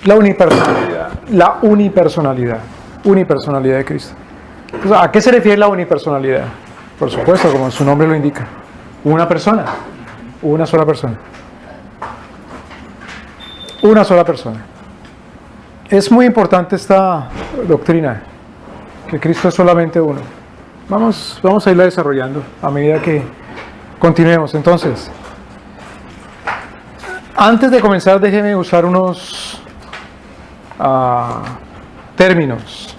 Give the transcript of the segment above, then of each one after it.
La unipersonalidad. La unipersonalidad. Unipersonalidad de Cristo. Entonces, ¿a qué se refiere la unipersonalidad? Por supuesto, como su nombre lo indica. Una persona. Una sola persona. Una sola persona. Es muy importante esta doctrina, que Cristo es solamente uno. Vamos a irla desarrollando a medida que continuemos. Entonces, antes de comenzar, déjeme usar unos términos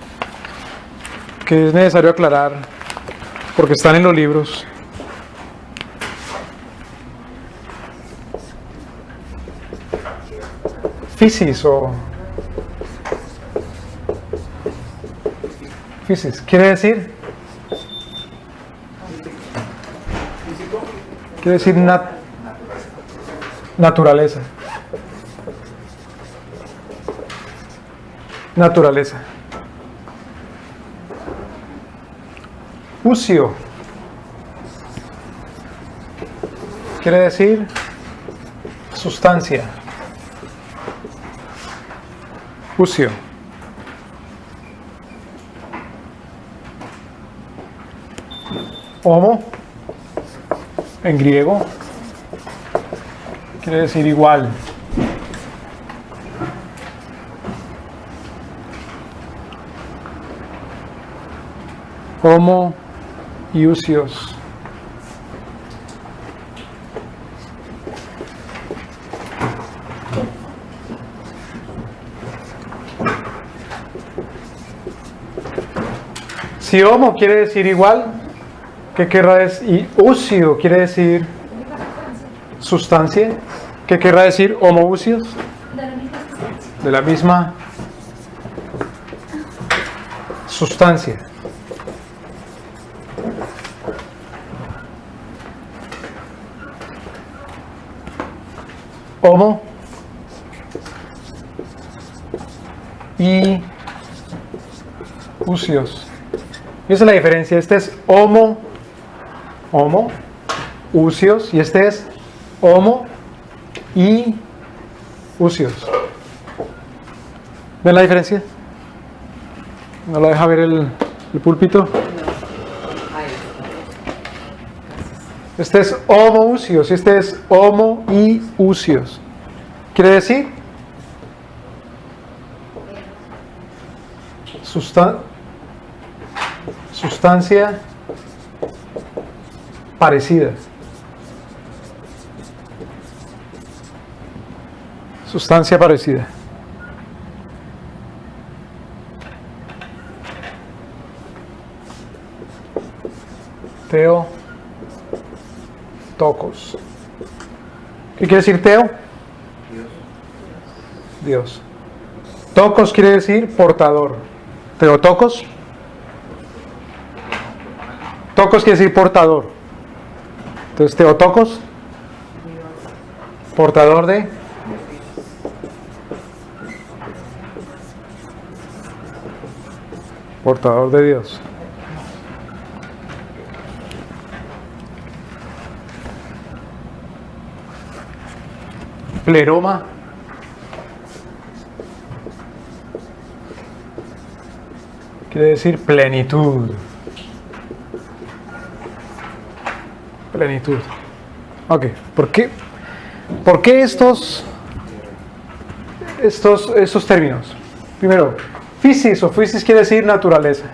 que es necesario aclarar porque están en los libros. Physis quiere decir naturaleza. Ucio quiere decir sustancia. Ucio. Homo, en griego, quiere decir igual. Homo y usios. Si homo quiere decir igual, ¿qué querrá decir? Y usio quiere decir sustancia. ¿Qué querrá decir homoousios? De la misma sustancia. Homo y usios. Y esa es la diferencia. Este es homo, usios, y este es homo y usios. ¿Ven la diferencia? ¿No la deja ver el púlpito? Este es homoousios y este es homo y usios. ¿Quiere decir? Sustancia parecida. Sustancia parecida. Tocos. ¿Qué quiere decir teo? Dios. Tocos quiere decir portador. Teotocos. Tocos quiere decir portador. Entonces, Teotocos, portador de Dios. Pleroma quiere decir plenitud. Plenitud. Ok, ¿por qué estos términos? Primero, physis quiere decir naturaleza.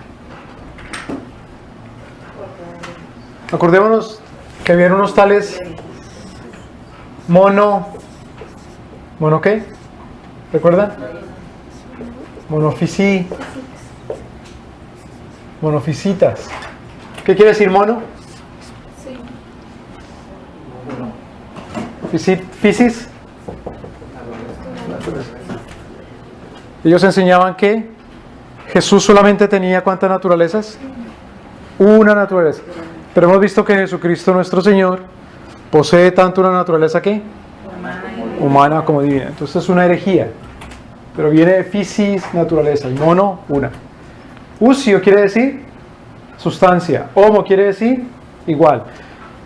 Acordémonos que habían unos tales ¿mono qué? ¿Recuerdan? Monofisitas. ¿Qué quiere decir mono? Physis. Ellos enseñaban que Jesús solamente tenía ¿cuántas naturalezas? Una naturaleza. Pero hemos visto que Jesucristo nuestro Señor posee tanto una naturaleza que humana como divina. Entonces es una herejía. Pero viene de physis, naturaleza, y mono, una. Usio quiere decir sustancia. Homo quiere decir igual.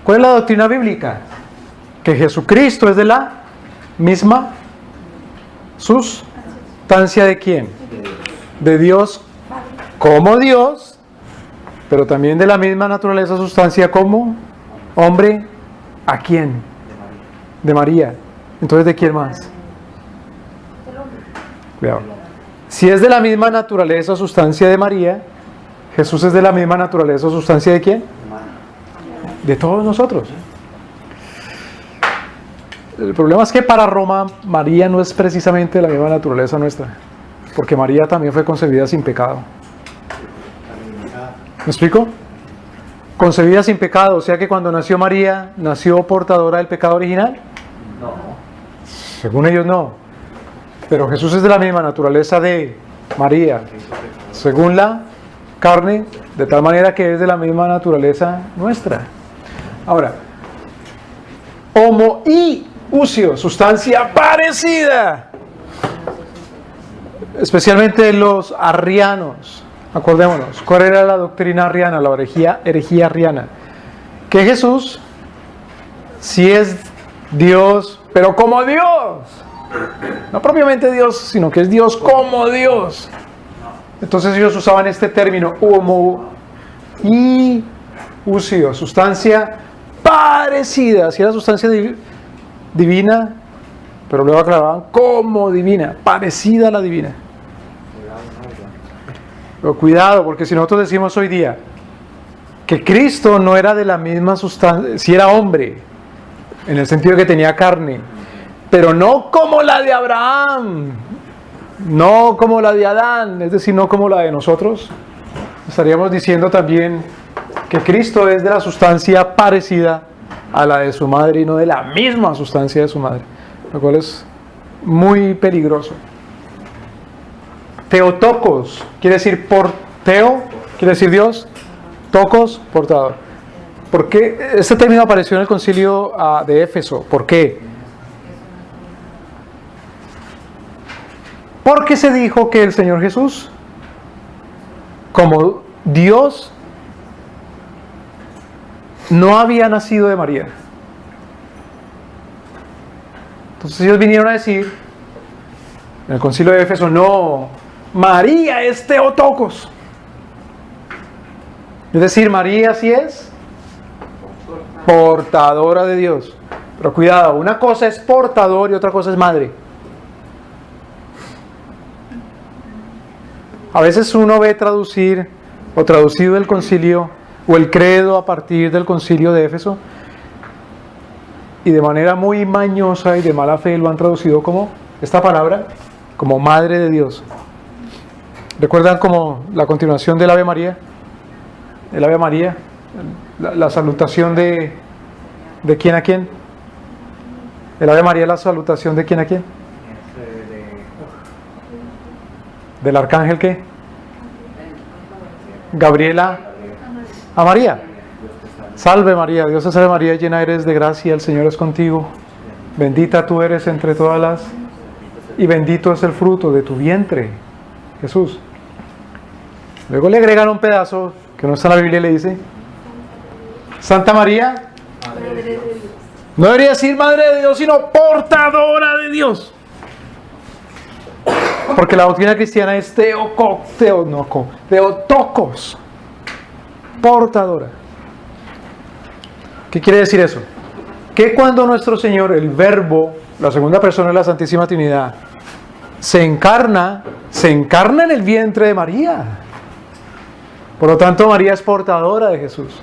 ¿Cuál es la doctrina bíblica? Que Jesucristo es de la misma sustancia de quién? De Dios como Dios, pero también de la misma naturaleza, sustancia como hombre. ¿A quién? De María. Entonces, ¿de quién más? Cuidado. Si es de la misma naturaleza o sustancia de María, Jesús es de la misma naturaleza o sustancia de quién? De todos nosotros. El problema es que para Roma, María no es precisamente de la misma naturaleza nuestra, porque María también fue concebida sin pecado. ¿Me explico? Concebida sin pecado, o sea que cuando nació María, ¿nació portadora del pecado original? No. Según ellos no. Pero Jesús es de la misma naturaleza de María, según la carne, de tal manera que es de la misma naturaleza nuestra. Ahora, homoiousia, sustancia parecida, especialmente los arrianos. Acordémonos, ¿cuál era la doctrina arriana, la herejía arriana? Que Jesús sí es Dios, pero como Dios. No propiamente Dios, sino que es Dios como Dios. Entonces ellos usaban este término, homoiousia, sustancia parecida. Si era sustancia divina, pero luego aclaraban como divina, parecida a la divina. Pero cuidado, porque si nosotros decimos hoy día que Cristo no era de la misma sustancia, si era hombre, en el sentido de que tenía carne, pero no como la de Abraham, no como la de Adán, es decir, no como la de nosotros, estaríamos diciendo también que Cristo es de la sustancia parecida a la de su madre y no de la misma sustancia de su madre, lo cual es muy peligroso. Teotokos, quiere decir teo, quiere decir Dios, tokos, portador. ¿Por qué este término apareció en el concilio de Éfeso? ¿Por qué? Porque se dijo que el Señor Jesús, como Dios, no había nacido de María. Entonces ellos vinieron a decir, en el concilio de Éfeso, no, María es Teotokos. Es decir, María sí es portadora de Dios. Pero cuidado, una cosa es portador y otra cosa es madre. A veces uno ve traducir o traducido el concilio o el credo a partir del concilio de Éfeso y de manera muy mañosa y de mala fe lo han traducido como esta palabra, como Madre de Dios. ¿Recuerdan como la continuación del Ave María? El Ave María, la salutación de quién a quién. El Ave María, la salutación de quién a quién. ¿Del arcángel qué? Gabriela a María. Salve María, Dios te salve María, llena eres de gracia, el Señor es contigo. Bendita tú eres entre todas las, y bendito es el fruto de tu vientre, Jesús. Luego le agregan un pedazo que no está en la Biblia y le dice: Santa María, no debería decir Madre de Dios, sino portadora de Dios. Porque la doctrina cristiana es Teotokos, portadora. ¿Qué quiere decir eso? Que cuando nuestro Señor, el Verbo, la segunda persona de la Santísima Trinidad, se encarna en el vientre de María. Por lo tanto, María es portadora de Jesús.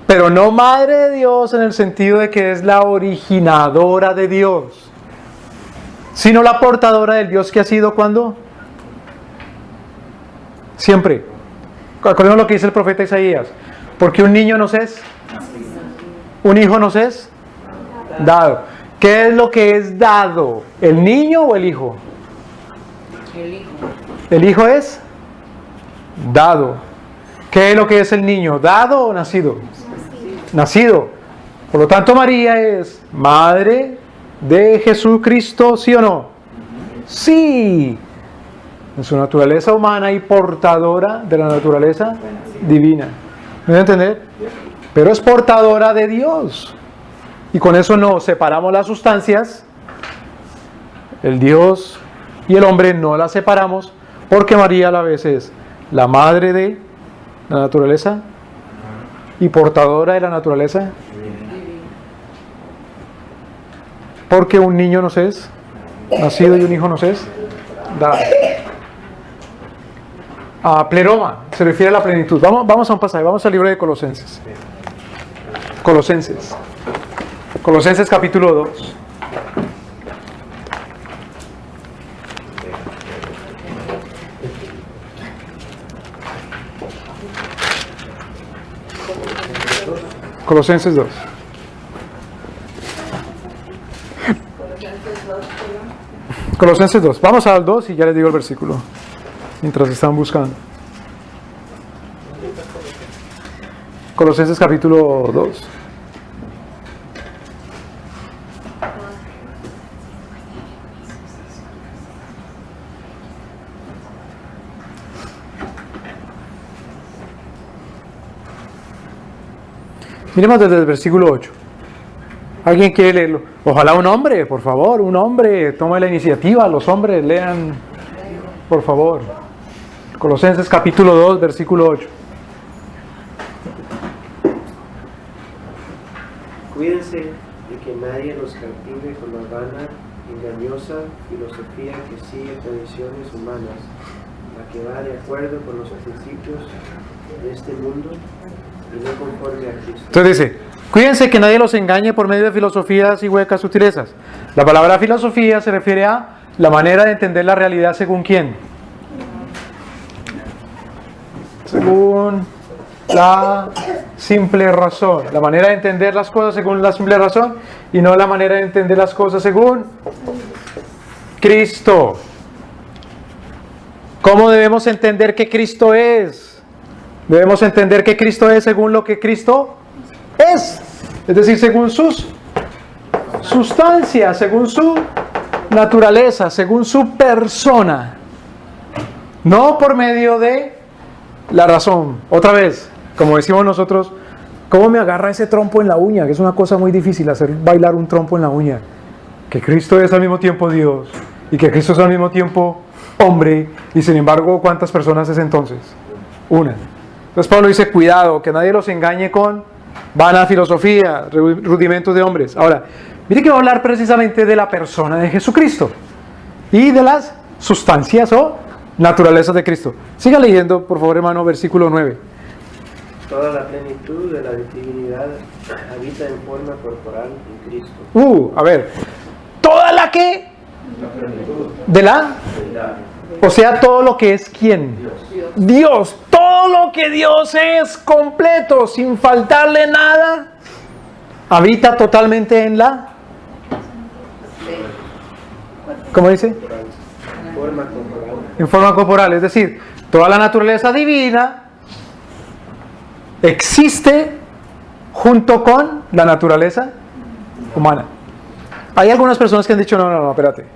Pero no Madre de Dios en el sentido de que es la originadora de Dios, sino la portadora del Dios que ha sido, ¿cuándo? Siempre. Acordemos lo que dice el profeta Isaías. Porque un niño nos es, un hijo nos es dado. ¿Qué es lo que es dado? ¿El niño o el hijo? El hijo. El hijo es dado. ¿Qué es lo que es el niño? ¿Dado o nacido? Nacido. Por lo tanto, María es madre de Jesucristo, ¿sí o no? Sí. En su naturaleza humana y portadora de la naturaleza divina. ¿Me voy a entender? Pero es portadora de Dios. Y con eso no separamos las sustancias El Dios y el hombre no las separamos porque María a la vez es la madre de la naturaleza y portadora de la naturaleza. Porque un niño nos es nacido y un hijo nos es dado. A pleroma se refiere a la plenitud. Vamos a un pasaje, vamos al libro de Colosenses. Colosenses capítulo 2. Colosenses 2. Colosenses 2. Vamos al 2 y ya les digo el versículo. Mientras están buscando. Colosenses capítulo 2. Miremos desde el versículo 8. ¿Alguien quiere leerlo? Ojalá un hombre, por favor, un hombre tome la iniciativa. Los hombres lean, por favor. Colosenses capítulo 2, versículo 8. Cuídense de que nadie los cautive con la vana, engañosa filosofía que sigue tradiciones humanas, la que va de acuerdo con los principios de este mundo y no conforme a Cristo. Entonces dice, cuídense que nadie los engañe por medio de filosofías y huecas sutilezas. La palabra filosofía se refiere a la manera de entender la realidad según quién. Según la simple razón. La manera de entender las cosas según la simple razón y no la manera de entender las cosas según Cristo. ¿Cómo debemos entender que Cristo es? Debemos entender que Cristo es según lo que Cristo es decir, según sus sustancias, según su naturaleza, según su persona, no por medio de la razón. Otra vez, como decimos nosotros, ¿cómo me agarra ese trompo en la uña? Que es una cosa muy difícil hacer bailar un trompo en la uña. Que Cristo es al mismo tiempo Dios y que Cristo es al mismo tiempo hombre, y sin embargo, ¿cuántas personas es entonces? Una. Entonces Pablo dice, cuidado, que nadie los engañe con vana filosofía, rudimentos de hombres. Ahora, mire que va a hablar precisamente de la persona de Jesucristo y de las sustancias o naturalezas de Cristo. Siga leyendo, por favor, hermano, versículo 9. Toda la plenitud de la divinidad habita en forma corporal en Cristo. A ver, toda la que de la, o sea, todo lo que es quién, Dios, todo lo que Dios es completo, sin faltarle nada, habita totalmente en la, ¿cómo dice? Forma corporal. En forma corporal, es decir, toda la naturaleza divina existe junto con la naturaleza humana. Hay algunas personas que han dicho, no, espérate.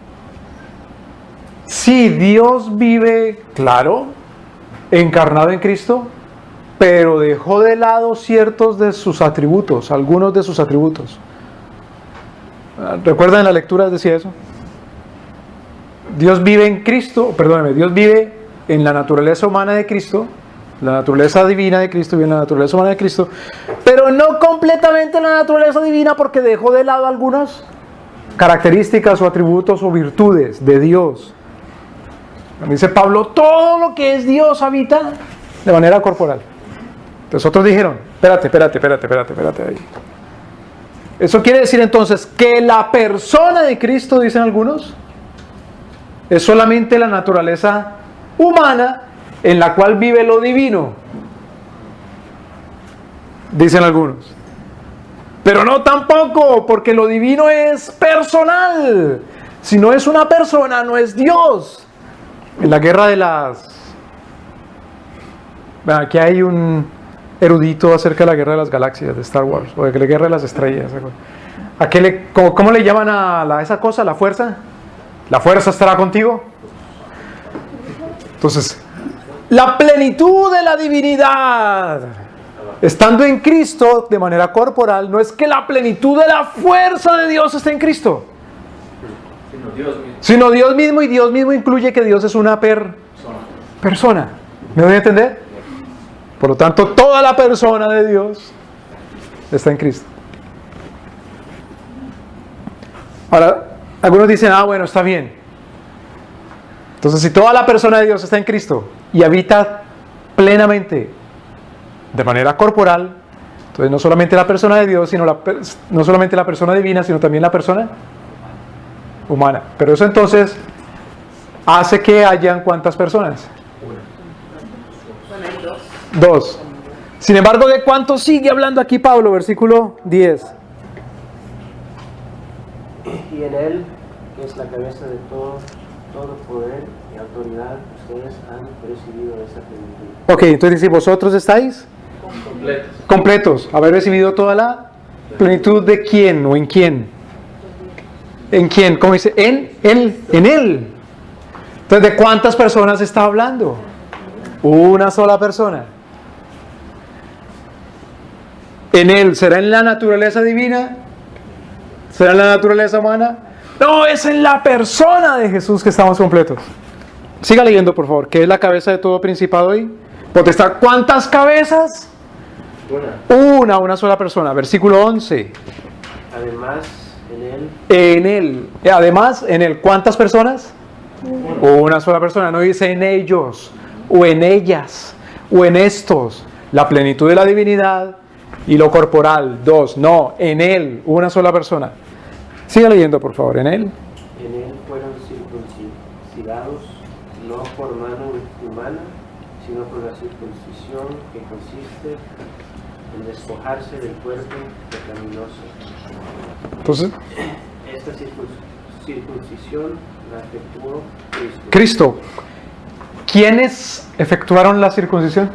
Sí, Dios vive, claro, encarnado en Cristo, pero dejó de lado ciertos de sus atributos, algunos de sus atributos. ¿Recuerdan en la lectura decía eso? Dios vive en Cristo, perdóneme, Dios vive en la naturaleza humana de Cristo, la naturaleza divina de Cristo vive en la naturaleza humana de Cristo, pero no completamente en la naturaleza divina porque dejó de lado algunas características o atributos o virtudes de Dios. Dice Pablo, todo lo que es Dios habita de manera corporal. Entonces otros dijeron, espérate ahí. Eso quiere decir entonces que la persona de Cristo, dicen algunos, es solamente la naturaleza humana en la cual vive lo divino, dicen algunos. Pero no tampoco, porque lo divino es personal. Si no es una persona, no es Dios. En la guerra de las... Aquí hay un erudito acerca de la guerra de las galaxias de Star Wars, o de la guerra de las estrellas. ¿Cómo le llaman a esa cosa? ¿La fuerza? ¿La fuerza estará contigo? Entonces, la plenitud de la divinidad, estando en Cristo de manera corporal, no es que la plenitud de la fuerza de Dios esté en Cristo. Sino Dios mismo, y Dios mismo incluye que Dios es una persona. ¿Me voy a entender? Por lo tanto, toda la persona de Dios está en Cristo. Ahora, algunos dicen, bueno, está bien. Entonces, si toda la persona de Dios está en Cristo y habita plenamente, de manera corporal, entonces no solamente la persona de Dios, no solamente la persona divina, sino también la persona humana. Pero eso entonces hace que hayan ¿cuántas personas? Dos. Sin embargo, ¿de cuánto sigue hablando aquí Pablo? Versículo 10. Y en él, que es la cabeza de todo poder y autoridad, ustedes han recibido esa plenitud. Ok, entonces dice, ¿vosotros estáis? Completos. Haber recibido toda la plenitud de quién o en quién. ¿En quién? ¿Cómo dice? En él. Entonces, ¿de cuántas personas está hablando? Una sola persona. En él, ¿será en la naturaleza divina? ¿Será en la naturaleza humana? No, es en la persona de Jesús que estamos completos. Siga leyendo, por favor. ¿Qué es la cabeza de todo principado y potestad? ¿Cuántas cabezas? Una sola persona. Versículo 11. Además, Además, en él, ¿cuántas personas? Una sola persona. No dice en ellos, o en ellas, o en estos. La plenitud de la divinidad y lo corporal. Dos. No, en él, una sola persona. Siga leyendo, por favor. En él fueron circuncidados, no por mano humana, sino por la circuncisión que consiste en despojarse del cuerpo pecaminoso. Entonces, esta circuncisión la efectuó Cristo. ¿Quiénes efectuaron la circuncisión?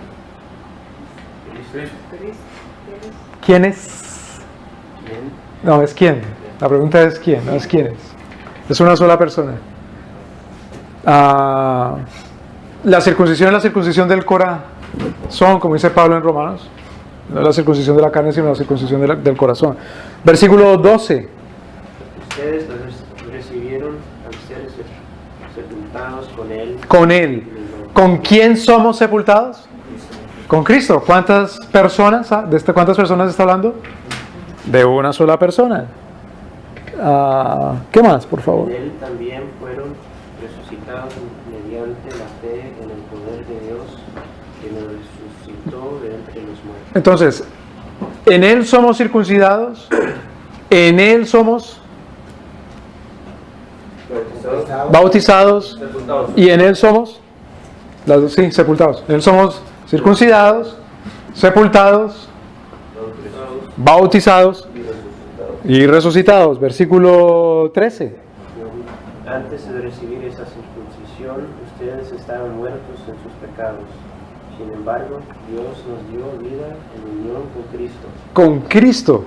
¿Quiénes? No, es quién. La pregunta es quién, no es quiénes. Es una sola persona. La circuncisión es la circuncisión del corazón, como dice Pablo en Romanos. No es la circuncisión de la carne, sino la circuncisión del corazón. Versículo 12. Ustedes recibieron al ser sepultados con él. Con él. ¿Con quién somos sepultados? Con Cristo. ¿Cuántas personas? ¿Cuántas personas está hablando? De una sola persona. ¿Qué más, por favor? En él también fueron resucitados mediante la fe en el poder de Dios, que nos resucitó de entre los muertos. Entonces, en él somos circuncidados, en él somos bautizados y en él somos sepultados. En él somos circuncidados, sepultados, bautizados y resucitados. Versículo 13. Antes de recibir esa circuncisión, ustedes estaban muertos en sus pecados. Sin embargo, Dios nos dio vida en unión con Cristo. Con Cristo.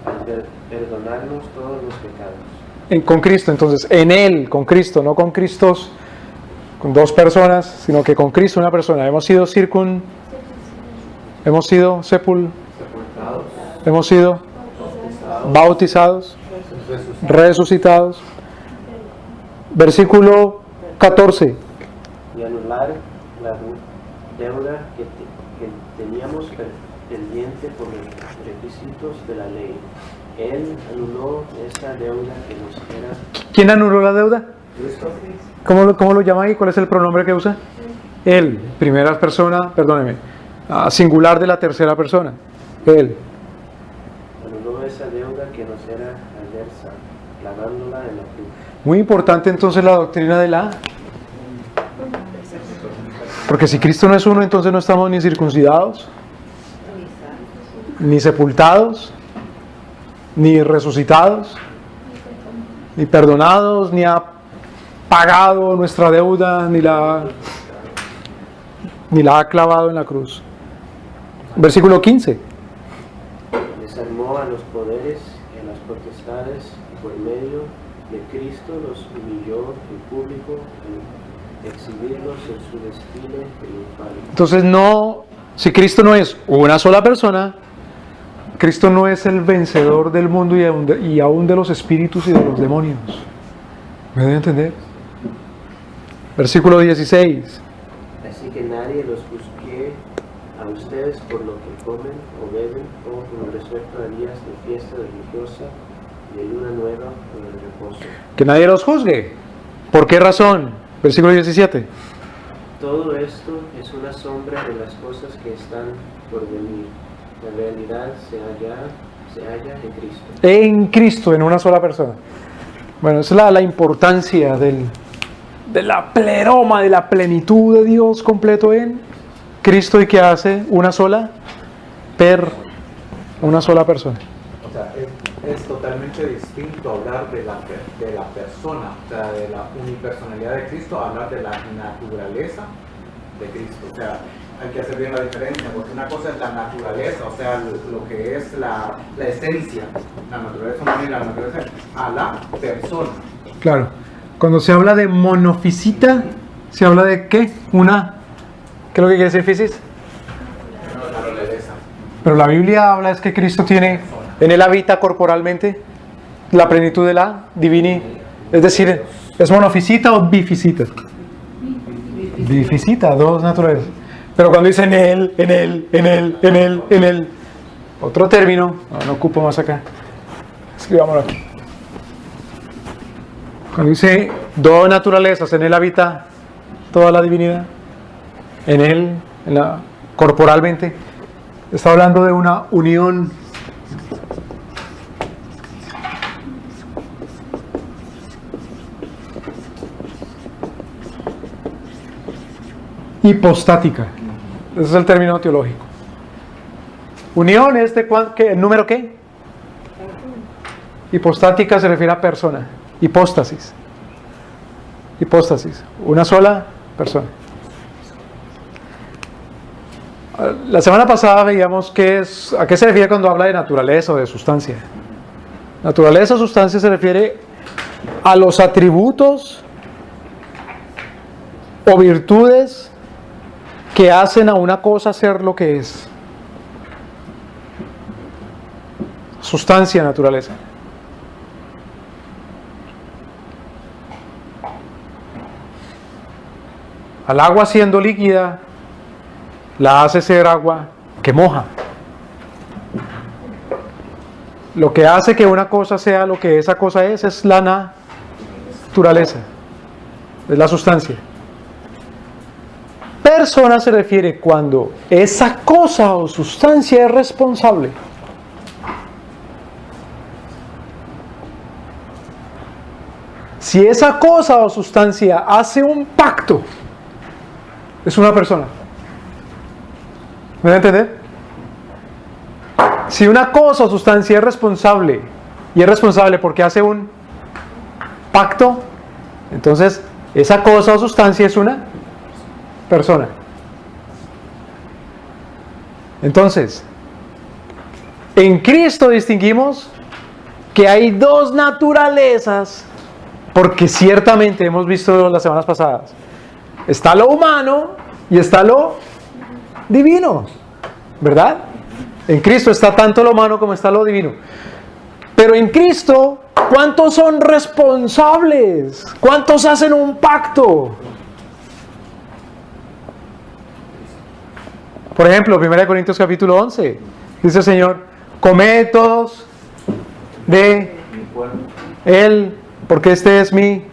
Al perdonarnos todos los pecados. Con Cristo, entonces, en Él, con Cristo, no con Cristos, con dos personas, sino que con Cristo, una persona. Hemos sido hemos sido bautizados, resucitados. Versículo 14. Y anular la deuda que teníamos pendiente por los requisitos de la ley. Él anuló esta deuda que nos era. ¿Quién anuló la deuda? ¿Cómo lo llama ahí? ¿Cuál es el pronombre que usa? Él, primera persona, perdóneme, singular de la tercera persona. Él. Anuló esa deuda que nos era adversa, clavándola en la cruz. Muy importante entonces la doctrina de la. Porque si Cristo no es uno, entonces no estamos ni circuncidados, ni sepultados, ni resucitados, ni perdonados, ni ha pagado nuestra deuda, ni la ha clavado en la cruz. Versículo 15. Desarmó a los poderes y a las potestades y por medio de Cristo los humilló en público en exhibirlos en su desfile triunfal. Entonces si Cristo no es una sola persona, Cristo no es el vencedor del mundo y aún de los espíritus y de los demonios. ¿Me debe entender? Versículo 16. Así que nadie los juzgue a ustedes por lo que comen o beben o con respecto a días de fiesta religiosa, de luna nueva o de reposo. Que nadie los juzgue. ¿Por qué razón? Versículo 17. Todo esto es una sombra de las cosas que están por venir. La realidad se halla en Cristo. En Cristo, en una sola persona. Bueno, esa es la importancia de la pleroma, de la plenitud de Dios completo en Cristo y que hace una sola persona. O sea, es totalmente distinto hablar de la persona, o sea, de la unipersonalidad de Cristo, a hablar de la naturaleza de Cristo. O sea, hay que hacer bien la diferencia, porque una cosa es la naturaleza, o sea, lo que es la esencia, la naturaleza humana y la naturaleza a la persona. Claro. Cuando se habla de monofisita, ¿se habla de qué? ¿Qué es lo que quiere decir fisis? La naturaleza. Pero la Biblia habla es que Cristo tiene, en él habita corporalmente la plenitud de la divinidad. Es decir, ¿es monofisita o bifisita? Bifisita, dos naturalezas. Pero cuando dice en él, otro término, no ocupo más acá. Escribámoslo aquí. Cuando dice dos naturalezas, en él habita toda la divinidad, en él, corporalmente, está hablando de una unión hipostática. Ese es el término teológico. Unión es de ¿el número qué? Hipostática se refiere a persona. Hipóstasis. Una sola persona. La semana pasada veíamos a qué se refiere cuando habla de naturaleza o de sustancia. Naturaleza o sustancia se refiere a los atributos o virtudes que hacen a una cosa ser lo que es. Sustancia, naturaleza. Al agua siendo líquida, la hace ser agua que moja. Lo que hace que una cosa sea lo que esa cosa es la naturaleza, es la sustancia. Persona se refiere cuando esa cosa o sustancia es responsable. Si esa cosa o sustancia hace un pacto, es una persona. ¿Me va a entender? Si una cosa o sustancia es responsable, y es responsable porque hace un pacto, entonces esa cosa o sustancia es una persona. Entonces, en Cristo distinguimos que hay dos naturalezas, porque ciertamente hemos visto las semanas pasadas, está lo humano y está lo divino, ¿verdad? En Cristo está tanto lo humano como está lo divino. Pero en Cristo, ¿cuántos son responsables? ¿Cuántos hacen un pacto? Por ejemplo, 1 Corintios capítulo 11, dice el Señor, comed todos de Él, porque este es mi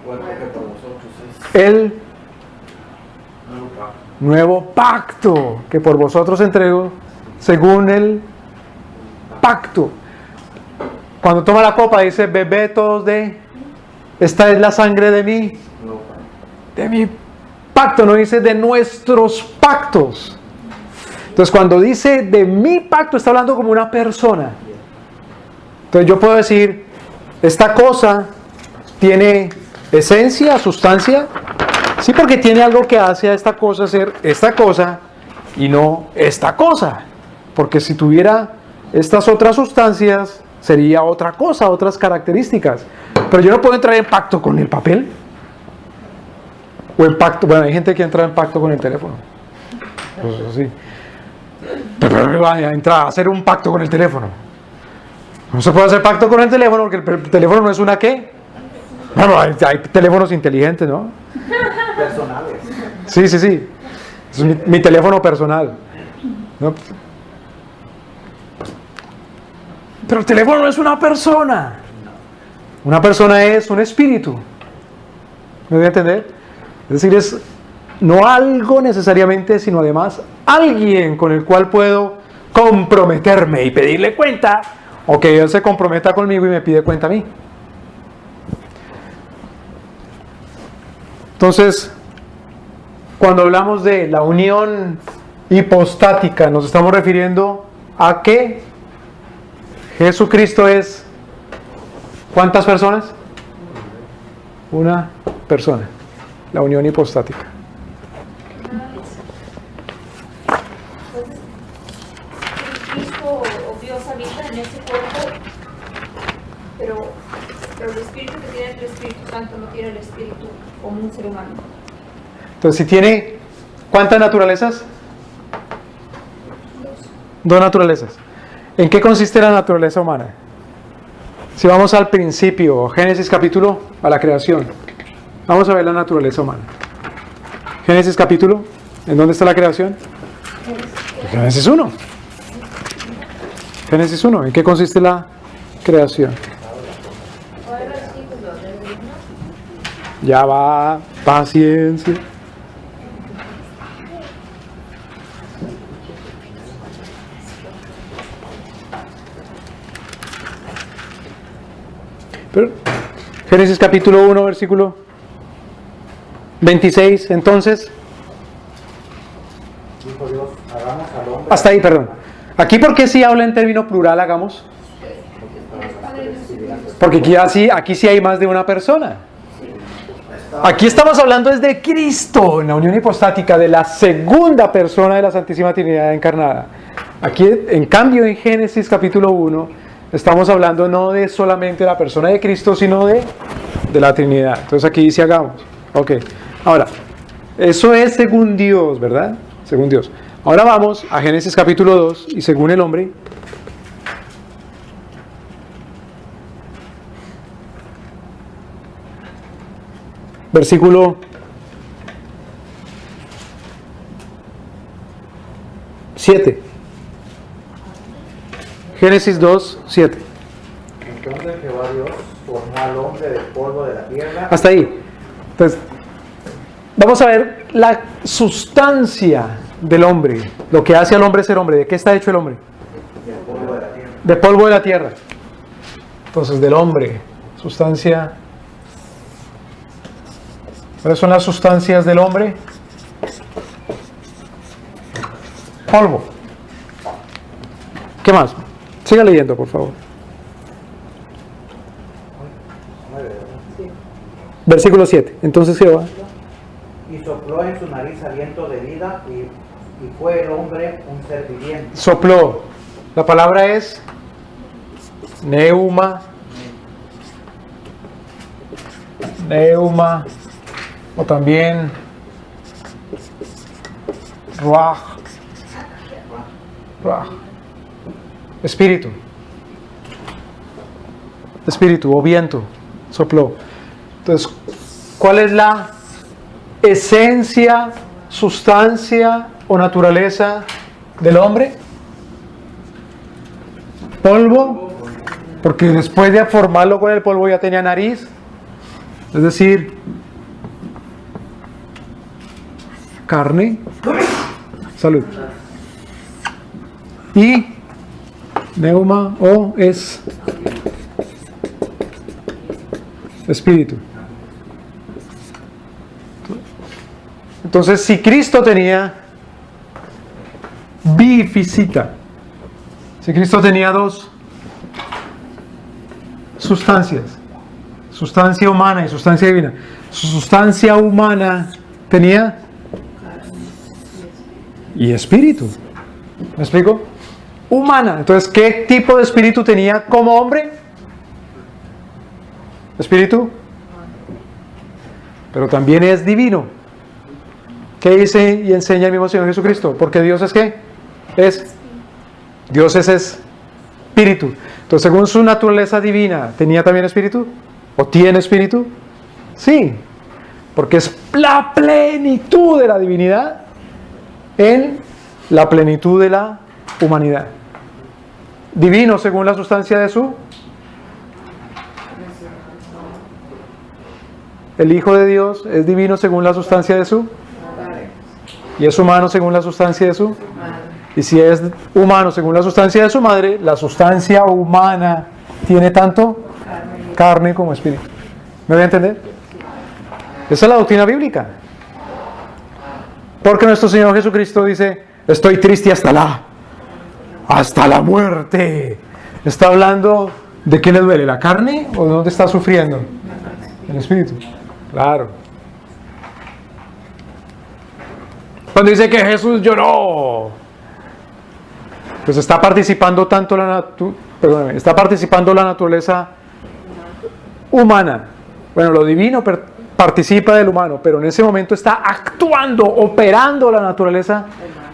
el nuevo pacto que por vosotros entrego según el pacto. Cuando toma la copa dice, bebed todos de, esta es la sangre de mi pacto, no dice de nuestros pactos. Entonces cuando dice de mi pacto está hablando como una persona. Entonces yo puedo decir, esta cosa tiene esencia, sustancia, sí, porque tiene algo que hace a esta cosa ser esta cosa y no esta cosa. Porque si tuviera estas otras sustancias, sería otra cosa, otras características. Pero yo no puedo entrar en pacto con el papel. O en pacto, bueno, hay gente que entra en pacto con el teléfono. Pues así. Pero va a entrar a hacer un pacto con el teléfono. No se puede hacer pacto con el teléfono porque el teléfono no es una ¿qué? Bueno, hay teléfonos inteligentes, ¿no? Personales. Sí, sí, sí. Es mi teléfono personal, ¿no? Pero el teléfono no es una persona. Una persona es un espíritu. ¿Me voy a entender? Es decir, es no algo necesariamente, sino además alguien con el cual puedo comprometerme y pedirle cuenta, o que Él se comprometa conmigo y me pide cuenta a mí. Entonces, cuando hablamos de la unión hipostática, nos estamos refiriendo a que Jesucristo es ¿cuántas personas? Una persona. La unión hipostática. Entonces, Cristo o Dios habita en ese cuerpo, pero el espíritu que tiene el Espíritu Santo no tiene el espíritu como un ser humano. Entonces, si tiene ¿cuántas naturalezas? Dos naturalezas. ¿En qué consiste la naturaleza humana? Si vamos al principio, Génesis capítulo, a la creación, vamos a ver la naturaleza humana. Génesis capítulo, ¿en dónde está la creación? Génesis 1. Génesis 1, ¿en qué consiste la creación? Ya va, paciencia. Pero, Génesis capítulo 1, versículo 26, entonces, Dijo Dios, hagamos al hombre. hasta ahí, perdón. Aquí, ¿por qué sí habla en término plural, hagamos? Porque aquí sí hay más de una persona. Aquí estamos hablando desde Cristo, en la unión hipostática, de la segunda persona de la Santísima Trinidad encarnada. Aquí, en cambio, en Génesis capítulo 1, estamos hablando no de solamente la persona de Cristo, sino de la Trinidad. Entonces aquí dice hagamos. Ok. Ahora, eso es según Dios, ¿verdad? Según Dios. Ahora vamos a Génesis capítulo 2 y según el hombre. Versículo 7. Génesis 2, 7. Entonces Jehová Dios formó al hombre del polvo de la tierra. Hasta ahí. Entonces, vamos a ver la sustancia del hombre, lo que hace al hombre ser hombre. ¿De qué está hecho el hombre? Del polvo de la tierra. De polvo de la tierra. Entonces, del hombre, sustancia. ¿Cuáles son las sustancias del hombre? Polvo. ¿Qué más? Siga leyendo, por favor. Versículo 7. Entonces Jehová Y sopló en su nariz aliento de vida y fue el hombre un ser viviente. sopló. La palabra es neuma. Neuma. O también ruach. Ruach. Espíritu. Espíritu o viento. Sopló. Entonces, ¿cuál es la esencia, sustancia o naturaleza del hombre? Polvo, porque después de formarlo con el polvo ya tenía nariz, es decir, carne, salud, y neuma o es espíritu. Entonces, si Cristo tenía bifisita, si Cristo tenía dos sustancias, sustancia humana y sustancia divina, su sustancia humana tenía y espíritu. ¿Me explico? Humana. Entonces, ¿qué tipo de espíritu tenía como hombre? Espíritu, pero también es divino. ¿Qué dice y enseña el mismo Señor Jesucristo? Porque Dios es ¿qué? Dios es espíritu. Entonces, según su naturaleza divina, ¿tenía también espíritu? ¿O tiene espíritu? Sí, porque es la plenitud de la divinidad en la plenitud de la humanidad. Divino según la sustancia de su... El Hijo de Dios es divino según la sustancia de su... Y es humano según la sustancia de su... Y si es humano según la sustancia de su madre, la sustancia humana tiene tanto carne como espíritu. ¿Me voy a entender? Esa es la doctrina bíblica. Porque nuestro Señor Jesucristo dice, estoy triste hasta la muerte. ¿Está hablando de qué le duele? ¿La carne o de dónde está sufriendo? El espíritu. Claro. Cuando dice que Jesús lloró, pues está participando tanto está participando la naturaleza humana. Bueno, lo divino participa del humano, pero en ese momento está actuando, operando la naturaleza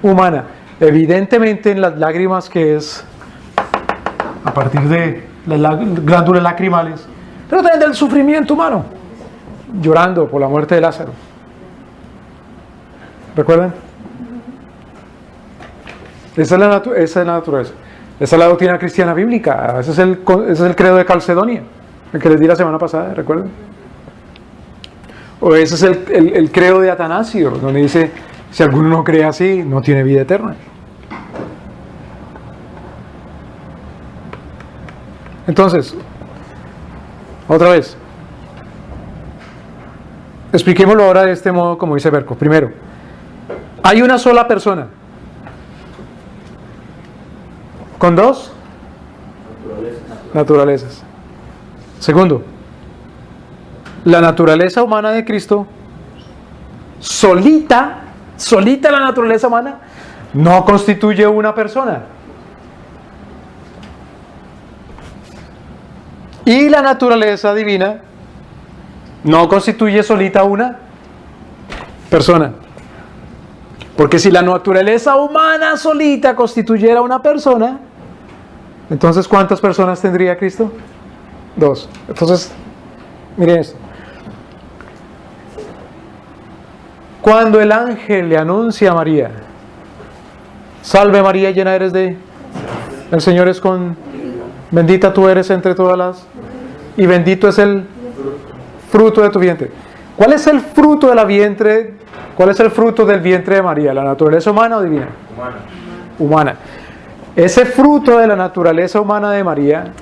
humana. Evidentemente en las lágrimas, que es a partir de las glándulas lacrimales, pero también del sufrimiento humano, llorando por la muerte de Lázaro. ¿Recuerdan? Esa es la naturaleza. Esa es la doctrina cristiana bíblica. Ese es el credo de Calcedonia, el que les di la semana pasada, ¿recuerdan? O ese es el credo de Atanasio, donde dice, si alguno no cree así, no tiene vida eterna. Entonces, otra vez, expliquémoslo ahora de este modo, como dice Berco. Primero, hay una sola persona con dos naturalezas. Segundo, la naturaleza humana de Cristo, solita la naturaleza humana, no constituye una persona. Y la naturaleza divina no constituye solita una persona. Porque si la naturaleza humana solita constituyera una persona, entonces ¿cuántas personas tendría Cristo? Dos. Entonces, miren esto. Cuando el ángel le anuncia a María, salve María, llena eres de... El Señor es con... Bendita tú eres entre todas las... Y bendito es el fruto de tu vientre. ¿Cuál es el fruto de la vientre? ¿Cuál es el fruto del vientre de María? ¿La naturaleza humana o divina? Humana. Ese fruto de la naturaleza humana de María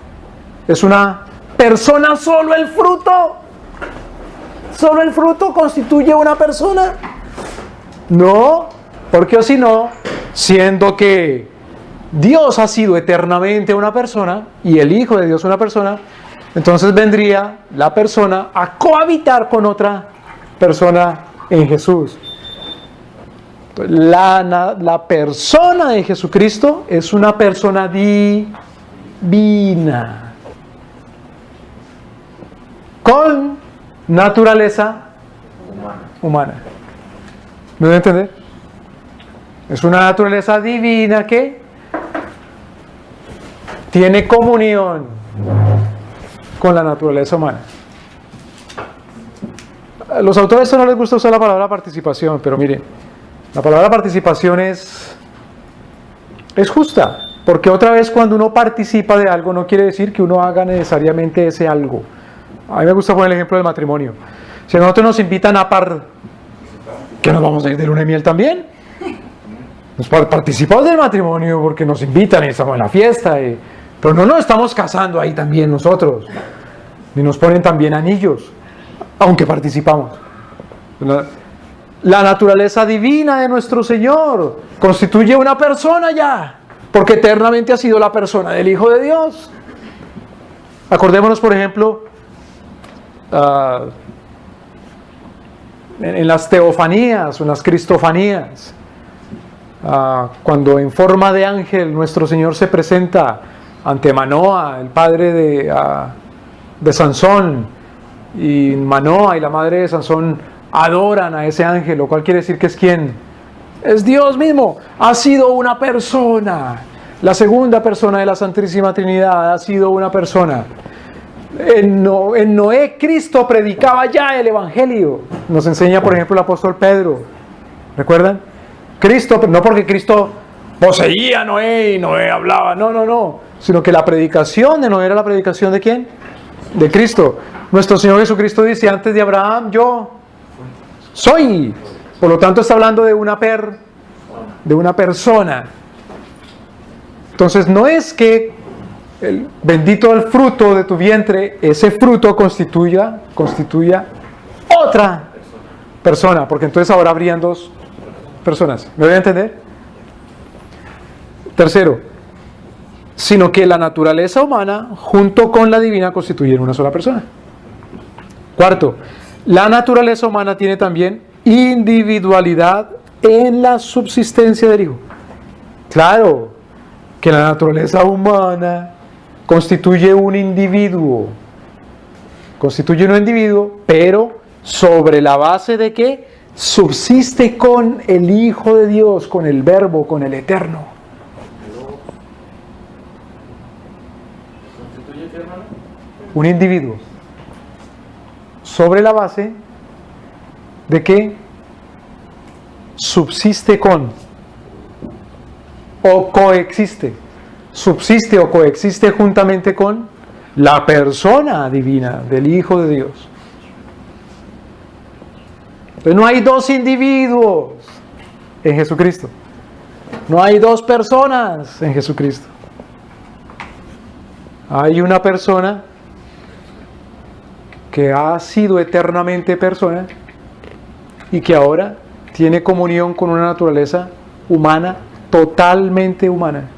es una persona. Solo el fruto constituye una persona. No, porque o si no, siendo que Dios ha sido eternamente una persona y el Hijo de Dios una persona, entonces vendría la persona a cohabitar con otra persona en Jesús. La persona de Jesucristo es una persona divina, con naturaleza humana. ¿Me voy a entender? Es una naturaleza divina que tiene comunión con la naturaleza humana. A los autores no les gusta usar la palabra participación, pero miren, la palabra participación es justa, porque otra vez cuando uno participa de algo no quiere decir que uno haga necesariamente ese algo. A mí me gusta poner el ejemplo del matrimonio. Si a nosotros nos invitan a ¿qué nos vamos a ir de luna de miel también? Nos participamos del matrimonio porque nos invitan y estamos en la fiesta, pero no nos estamos casando ahí también nosotros, ni nos ponen también anillos, aunque participamos. La naturaleza divina de nuestro Señor constituye una persona ya, porque eternamente ha sido la persona del Hijo de Dios. Acordémonos, por ejemplo, en las teofanías o en las cristofanías, cuando en forma de ángel nuestro Señor se presenta ante Manoa, el padre de Sansón, y Manoa y la madre de Sansón adoran a ese ángel, lo cual quiere decir que es ¿quién? Es Dios mismo. Ha sido una persona. La segunda persona de la Santísima Trinidad ha sido una persona. En Noé, Cristo predicaba ya el Evangelio. Nos enseña, por ejemplo, el apóstol Pedro. ¿Recuerdan? Cristo, no porque Cristo poseía a Noé y Noé hablaba, no. Sino que la predicación de Noé era la predicación ¿de quién? De Cristo. Nuestro Señor Jesucristo dice, antes de Abraham, yo soy. Por lo tanto, está hablando de una persona. Entonces, no es que el bendito el fruto de tu vientre, ese fruto constituya otra persona, porque entonces ahora habrían dos personas. ¿Me voy a entender? Tercero, sino que la naturaleza humana junto con la divina constituyen una sola persona. Cuarto, la naturaleza humana tiene también individualidad en la subsistencia del Hijo. Claro que la naturaleza humana constituye un individuo, pero sobre la base de que subsiste con el Hijo de Dios, con el Verbo, con el Eterno. ¿Constituye qué, hermano? Un individuo sobre la base de que subsiste con o coexiste, subsiste o coexiste juntamente con la persona divina del Hijo de Dios. Entonces no hay dos individuos en Jesucristo, no hay dos personas en Jesucristo. Hay una persona que ha sido eternamente persona y que ahora tiene comunión con una naturaleza humana, totalmente humana.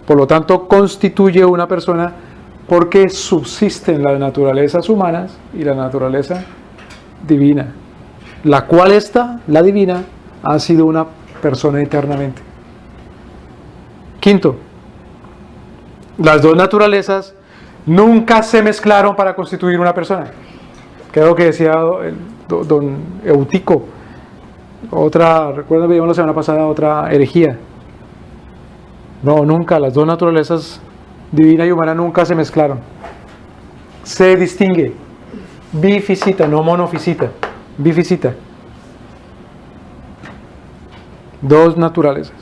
Por lo tanto, constituye una persona porque subsisten las naturalezas humanas y la naturaleza divina, la cual la divina, ha sido una persona eternamente. Quinto, las dos naturalezas nunca se mezclaron para constituir una persona. Que es lo que decía don Eutico. Recuerdan, veíamos la semana pasada otra herejía. No, nunca, las dos naturalezas, divina y humana, nunca se mezclaron. Se distingue. Bifisita, no monofisita. Bifisita. Dos naturalezas.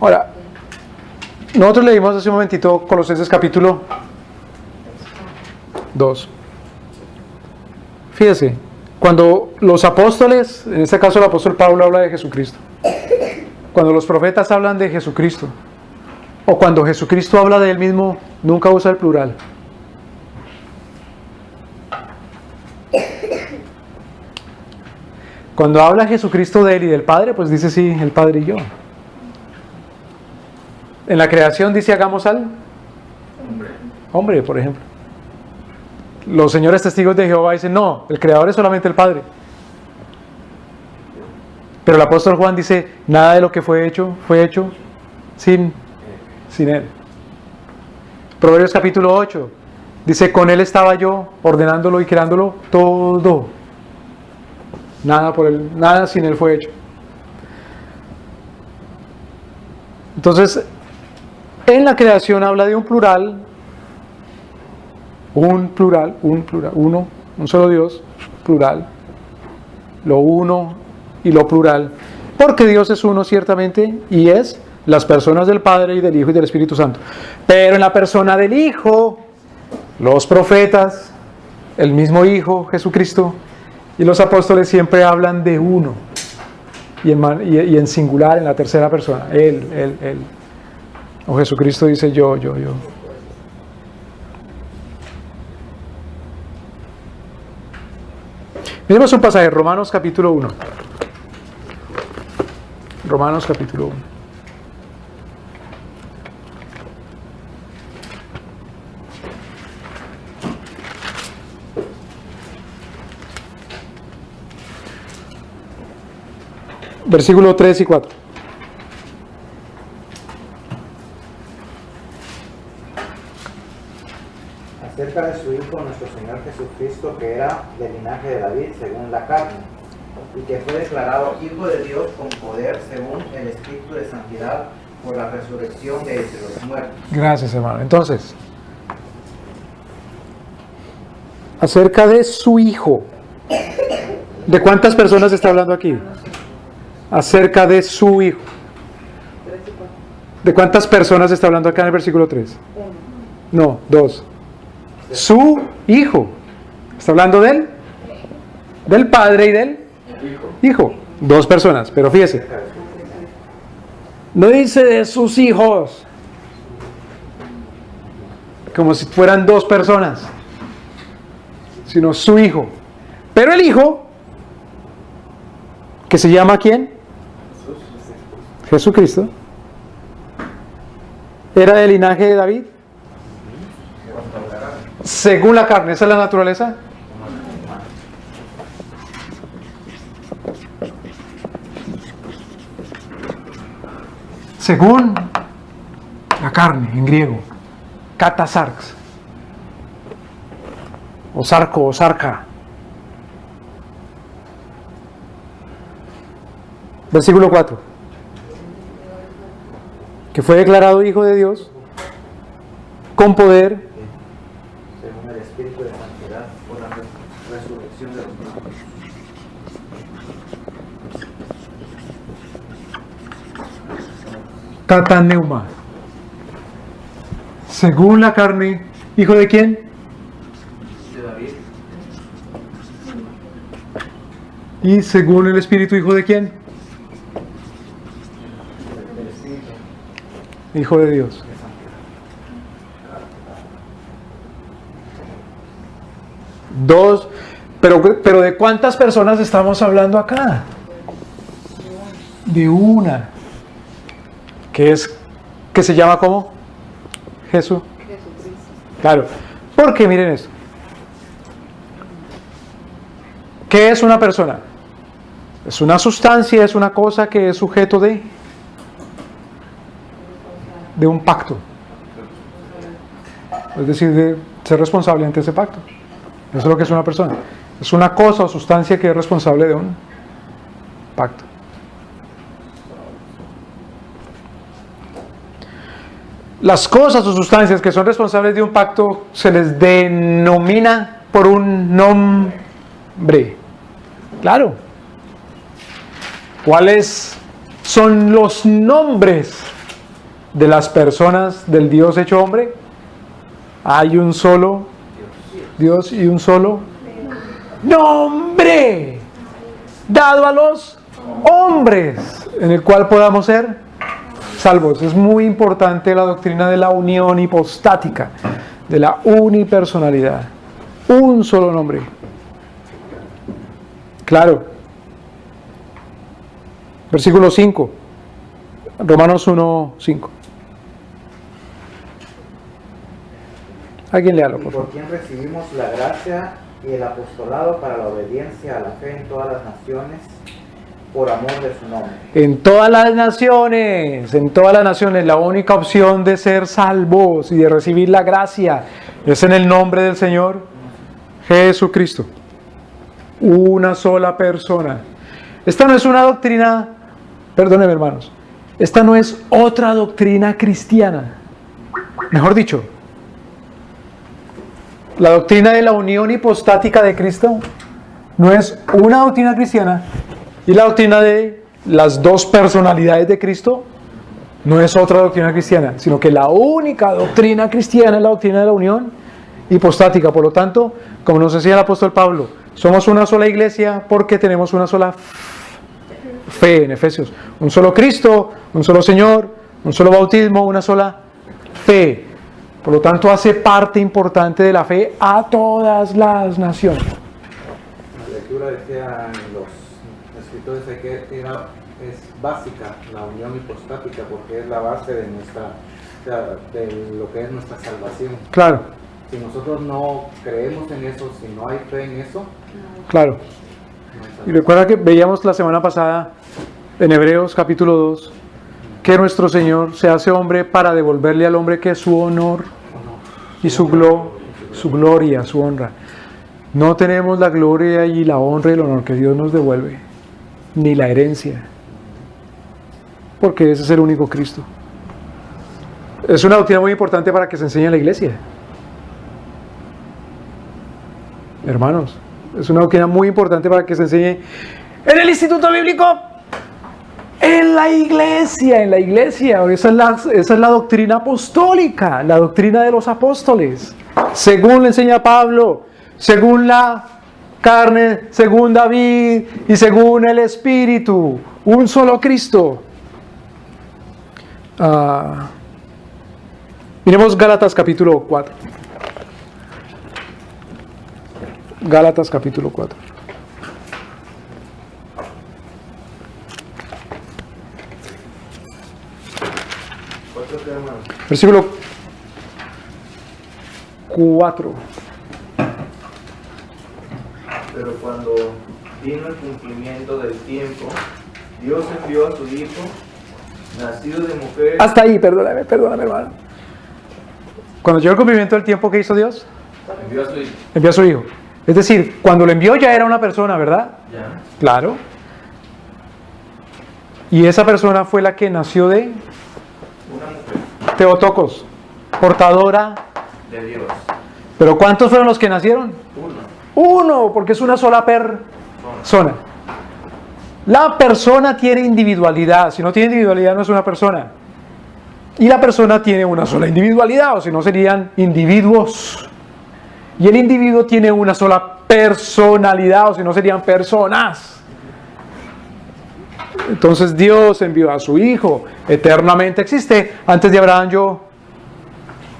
Ahora, nosotros leímos hace un momentito Colosenses capítulo 2. Fíjese, cuando los apóstoles, en este caso el apóstol Pablo habla de Jesucristo, cuando los profetas hablan de Jesucristo, o cuando Jesucristo habla de él mismo, nunca usa el plural. Cuando habla Jesucristo de él y del Padre, pues dice sí, el Padre y yo. En la creación dice hagamos al hombre, por ejemplo. Los señores testigos de Jehová dicen no, el creador es solamente el Padre. Pero el apóstol Juan dice nada de lo que fue hecho sin él. Proverbios capítulo 8 dice con él estaba yo ordenándolo y creándolo todo. Nada sin él fue hecho. Entonces, en la creación habla de un plural, uno, un solo Dios, plural, lo uno y lo plural, porque Dios es uno ciertamente y es las personas del Padre y del Hijo y del Espíritu Santo. Pero en la persona del Hijo, los profetas, el mismo Hijo, Jesucristo, y los apóstoles siempre hablan de uno, y en singular, en la tercera persona, él. O Jesucristo dice yo. Miremos un pasaje, Romanos capítulo 1. Romanos capítulo 1. Versículo 3 y 4. Acerca de su Hijo, nuestro Señor Jesucristo, que era del linaje de David según la carne, y que fue declarado Hijo de Dios con poder según el Espíritu de Santidad, por la resurrección de entre los muertos. Gracias, hermano. Entonces, acerca de su Hijo, ¿de cuántas personas está hablando aquí? Acerca de su Hijo. ¿De cuántas personas está hablando acá en el versículo 3? No, 2. Su Hijo. Está hablando de él, del Padre y del Hijo. 2 personas, pero fíjese. No dice de sus hijos, como si fueran 2 personas, sino su Hijo. Pero el Hijo, que se llama ¿quién? Jesucristo, era del linaje de David, según la carne. ¿Esa es la naturaleza? Según la carne, en griego, katasarx, o sarco, o sarca. Versículo 4. Que fue declarado Hijo de Dios con poder Según el Espíritu de santidad, por la resurrección de los muertos. kataneuma. Según la carne, ¿hijo de quién? De David. Y según el Espíritu, ¿hijo de quién? Hijo de Dios. Dos, pero ¿de cuántas personas estamos hablando acá? De una. Que se llama ¿cómo? Jesús. Claro. Porque miren esto. ¿Qué es una persona? Es una sustancia, es una cosa que es sujeto de un pacto. Es decir, de ser responsable ante ese pacto. Eso es lo que es una persona. Es una cosa o sustancia que es responsable de un pacto. Las cosas o sustancias que son responsables de un pacto se les denomina por un nombre. Claro. ¿Cuáles son los nombres de las personas del Dios hecho hombre? Hay un solo Dios y un solo nombre dado a los hombres en el cual podamos ser salvos. Es muy importante la doctrina de la unión hipostática, de la unipersonalidad. Un solo nombre. Claro. Versículo 5. Romanos 1:5. Alguien léalo, por favor. Por quien recibimos la gracia y el apostolado para la obediencia a la fe en todas las naciones, por amor de su nombre. En todas las naciones, la única opción de ser salvos y de recibir la gracia es en el nombre del Señor Jesucristo. Una sola persona. Esta no es una doctrina, perdónenme hermanos, esta no es otra doctrina cristiana. Mejor dicho, la doctrina de la unión hipostática de Cristo no es una doctrina cristiana, y la doctrina de las 2 personalidades de Cristo no es otra doctrina cristiana, sino que la única doctrina cristiana es la doctrina de la unión hipostática. Por lo tanto, como nos decía el apóstol Pablo, somos una sola iglesia porque tenemos una sola fe en Efesios. Un solo Cristo, un solo Señor, un solo bautismo, una sola fe. Por lo tanto, hace parte importante de la fe a todas las naciones. La lectura decía en los escritores que es básica la unión hipostática porque es la base de de lo que es nuestra salvación. Claro. Si nosotros no creemos en eso, si no hay fe en eso, Claro. no hay Y salvación. recuerda que veíamos la semana pasada en Hebreos capítulo 2 que nuestro Señor se hace hombre para devolverle al hombre que es su honor y su gloria, su honra. No tenemos la gloria y la honra y el honor que Dios nos devuelve, ni la herencia, porque ese es el único Cristo. Es una doctrina muy importante para que se enseñe en la iglesia. Hermanos, es una doctrina muy importante para que se enseñe en el instituto bíblico, en la iglesia. Esa es la doctrina apostólica, la doctrina de los apóstoles. Según le enseña Pablo, según la carne, según David y según el Espíritu. Un solo Cristo. Miremos Gálatas capítulo 4. Gálatas capítulo 4. Versículo 4. Pero cuando vino el cumplimiento del tiempo, Dios envió a su Hijo, nacido de mujer. Hasta ahí, perdóname, hermano. Cuando llegó el cumplimiento del tiempo, ¿qué hizo Dios? Envió a su Hijo. Envió a su Hijo. Es decir, cuando lo envió ya era una persona, ¿verdad? Ya. Claro. Y esa persona fue la que nació de Una mujer Teotocos, portadora. de Dios. ¿Pero cuántos fueron los que nacieron? Uno. Uno, porque es una sola persona. La persona tiene individualidad. Si no tiene individualidad, no es una persona. Y la persona tiene una sola individualidad, o si no serían individuos. Y el individuo tiene una sola personalidad, o si no serían personas. Entonces Dios envió a su Hijo, eternamente existe. Antes de Abraham yo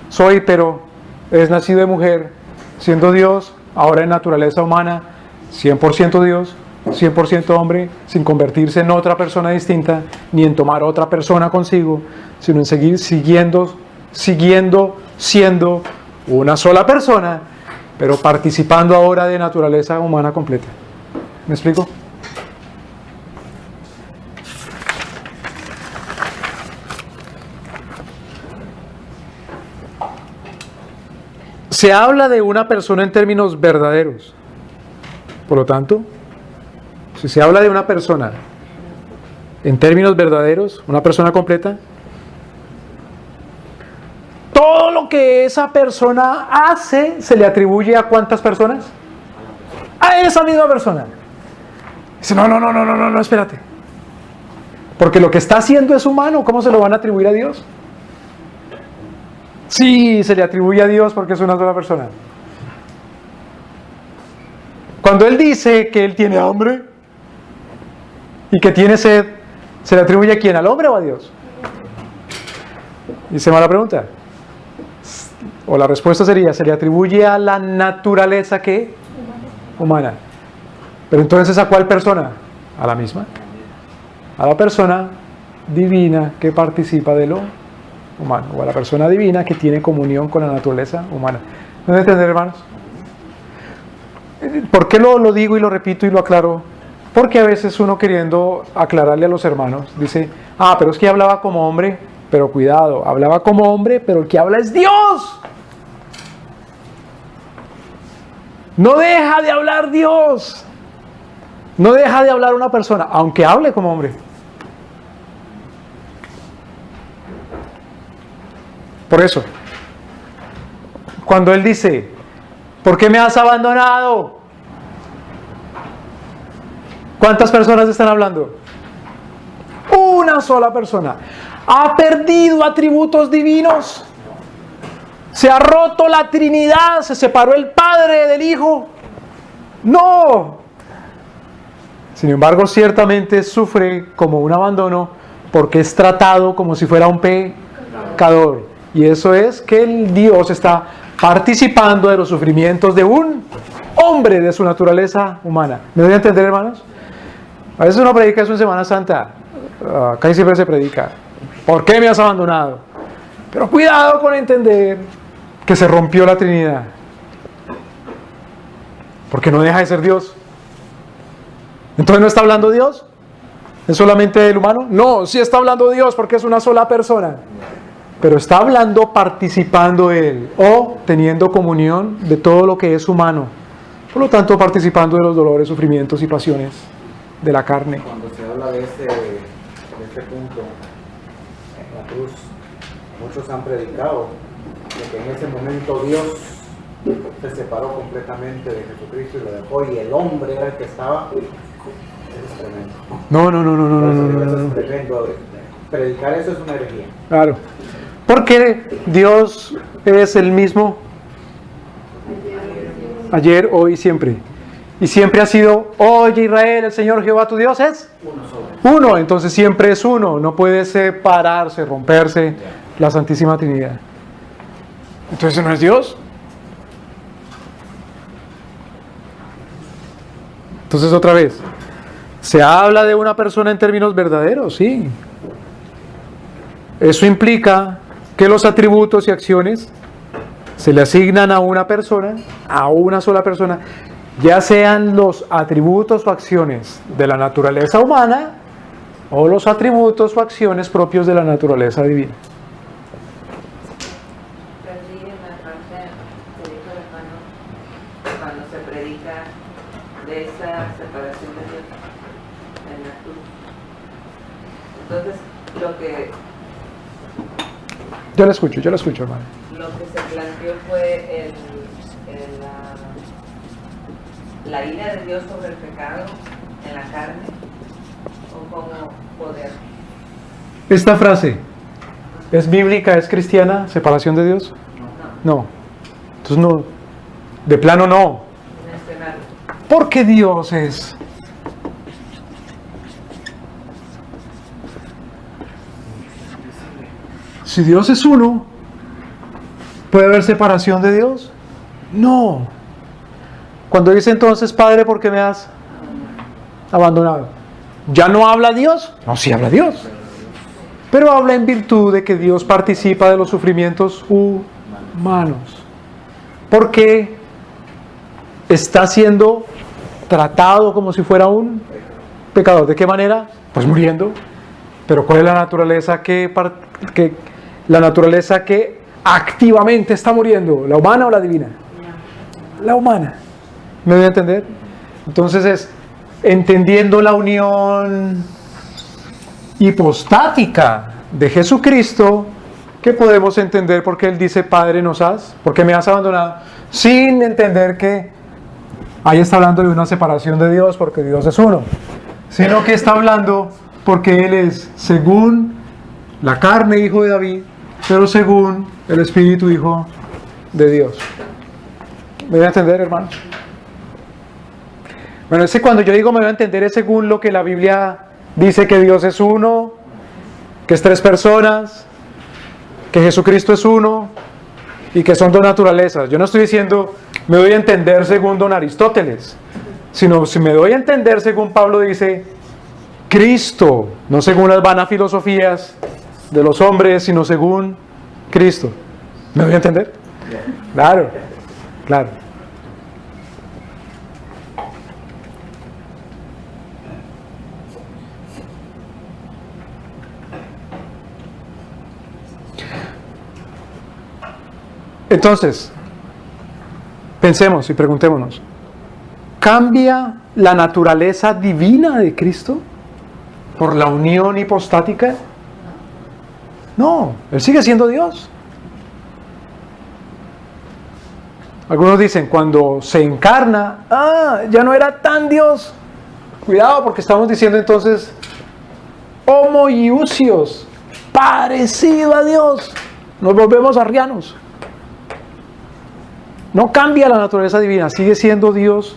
soy, pero es nacido de mujer, siendo Dios, ahora en naturaleza humana, 100% Dios, 100% hombre, sin convertirse en otra persona distinta, ni en tomar otra persona consigo, sino en seguir siguiendo, siendo una sola persona, pero participando ahora de naturaleza humana completa. ¿Me explico? Se habla de una persona en términos verdaderos. Por lo tanto, si se habla de una persona en términos verdaderos, una persona completa, todo lo que esa persona hace se le atribuye a ¿cuántas personas? A esa misma persona. Dice, no, espérate. Porque lo que está haciendo es humano, ¿cómo se lo van a atribuir a Dios? Sí, se le atribuye a Dios porque es una sola persona. Cuando Él dice que Él tiene hambre y que tiene sed, ¿se le atribuye a quién? ¿Al hombre o a Dios? Hice mala pregunta. O la respuesta sería, se le atribuye a la naturaleza ¿qué? Humana. Pero entonces ¿a cuál persona? A la misma. A la persona divina que participa de lo humano, o a la persona divina que tiene comunión con la naturaleza humana. ¿No me entienden, hermanos? ¿Por qué lo digo y lo repito y lo aclaro? Porque a veces uno, queriendo aclararle a los hermanos, dice, pero es que hablaba como hombre. Pero cuidado, hablaba como hombre, pero el que habla es Dios. No deja de hablar Dios. No deja de hablar una persona, aunque hable como hombre. Por eso, cuando Él dice, ¿por qué me has abandonado? ¿Cuántas personas están hablando? Una sola persona. Ha perdido atributos divinos. Se ha roto la Trinidad. Se separó el Padre del Hijo. No. Sin embargo, ciertamente sufre como un abandono porque es tratado como si fuera un pecador. Y eso es que el Dios está participando de los sufrimientos de un hombre de su naturaleza humana. ¿Me doy a entender, hermanos? A veces uno predica eso en Semana Santa. Casi siempre se predica. ¿Por qué me has abandonado? Pero cuidado con entender que se rompió la Trinidad. Porque no deja de ser Dios. Entonces ¿no está hablando Dios? ¿Es solamente el humano? No, sí está hablando Dios porque es una sola persona. Pero está hablando participando Él o teniendo comunión de todo lo que es humano. Por lo tanto, participando de los dolores, sufrimientos y pasiones de la carne. Cuando se habla de este punto en la cruz, muchos han predicado, de que en ese momento Dios se separó completamente de Jesucristo y lo dejó, y el hombre era el que estaba. Eso es tremendo. No. Eso es tremendo. Predicar eso es una herejía. Claro. Porque Dios es el mismo ayer, hoy y siempre. Y siempre ha sido, oye Israel, el Señor Jehová tu Dios es uno. Entonces siempre es uno. No puede separarse, romperse la Santísima Trinidad. Entonces no es Dios. Entonces otra vez, se habla de una persona en términos verdaderos, sí. Eso implica que los atributos y acciones se le asignan a una persona, a una sola persona, ya sean los atributos o acciones de la naturaleza humana o los atributos o acciones propios de la naturaleza divina. Perdí en la parte que dijo el hermano cuando se predica de esa separación de Dios en la cruz. Entonces, Yo la escucho, hermano. lo que se planteó fue la ira de Dios sobre el pecado en la carne, o como poder. Esta frase, ¿es bíblica, es cristiana, separación de Dios? No. Entonces no, de plano no. Mencionarlo. Porque Dios es. Si Dios es uno, ¿puede haber separación de Dios? No. Cuando dice entonces, Padre, ¿por qué me has abandonado? ¿Ya no habla Dios? No, sí habla Dios. Pero habla en virtud de que Dios participa de los sufrimientos humanos. Porque está siendo tratado como si fuera un pecador. ¿De qué manera? Pues muriendo. Pero ¿cuál es la naturaleza la naturaleza que activamente está muriendo? ¿La humana o la divina? La humana. ¿Me voy a entender? Entonces es entendiendo la unión hipostática de Jesucristo que podemos entender por qué Él dice, Padre, ¿por qué me has abandonado? Sin entender que ahí está hablando de una separación de Dios porque Dios es uno, sino que está hablando porque Él es, según la carne, hijo de David, pero según el Espíritu, hijo de Dios. ¿Me voy a entender, hermanos? Bueno, cuando yo digo me voy a entender es según lo que la Biblia dice que Dios es uno, que es tres personas, que Jesucristo es uno y que son dos naturalezas. Yo no estoy diciendo me doy a entender según don Aristóteles, sino si me doy a entender según Pablo dice Cristo, no según las vanas filosofías de los hombres, sino según Cristo. ¿Me doy a entender? Claro, claro. Entonces, pensemos y preguntémonos, ¿cambia la naturaleza divina de Cristo por la unión hipostática? No, Él sigue siendo Dios. Algunos dicen, cuando se encarna, ya no era tan Dios. Cuidado, porque estamos diciendo entonces, homoiousios, parecido a Dios. Nos volvemos arrianos. No cambia la naturaleza divina, sigue siendo Dios,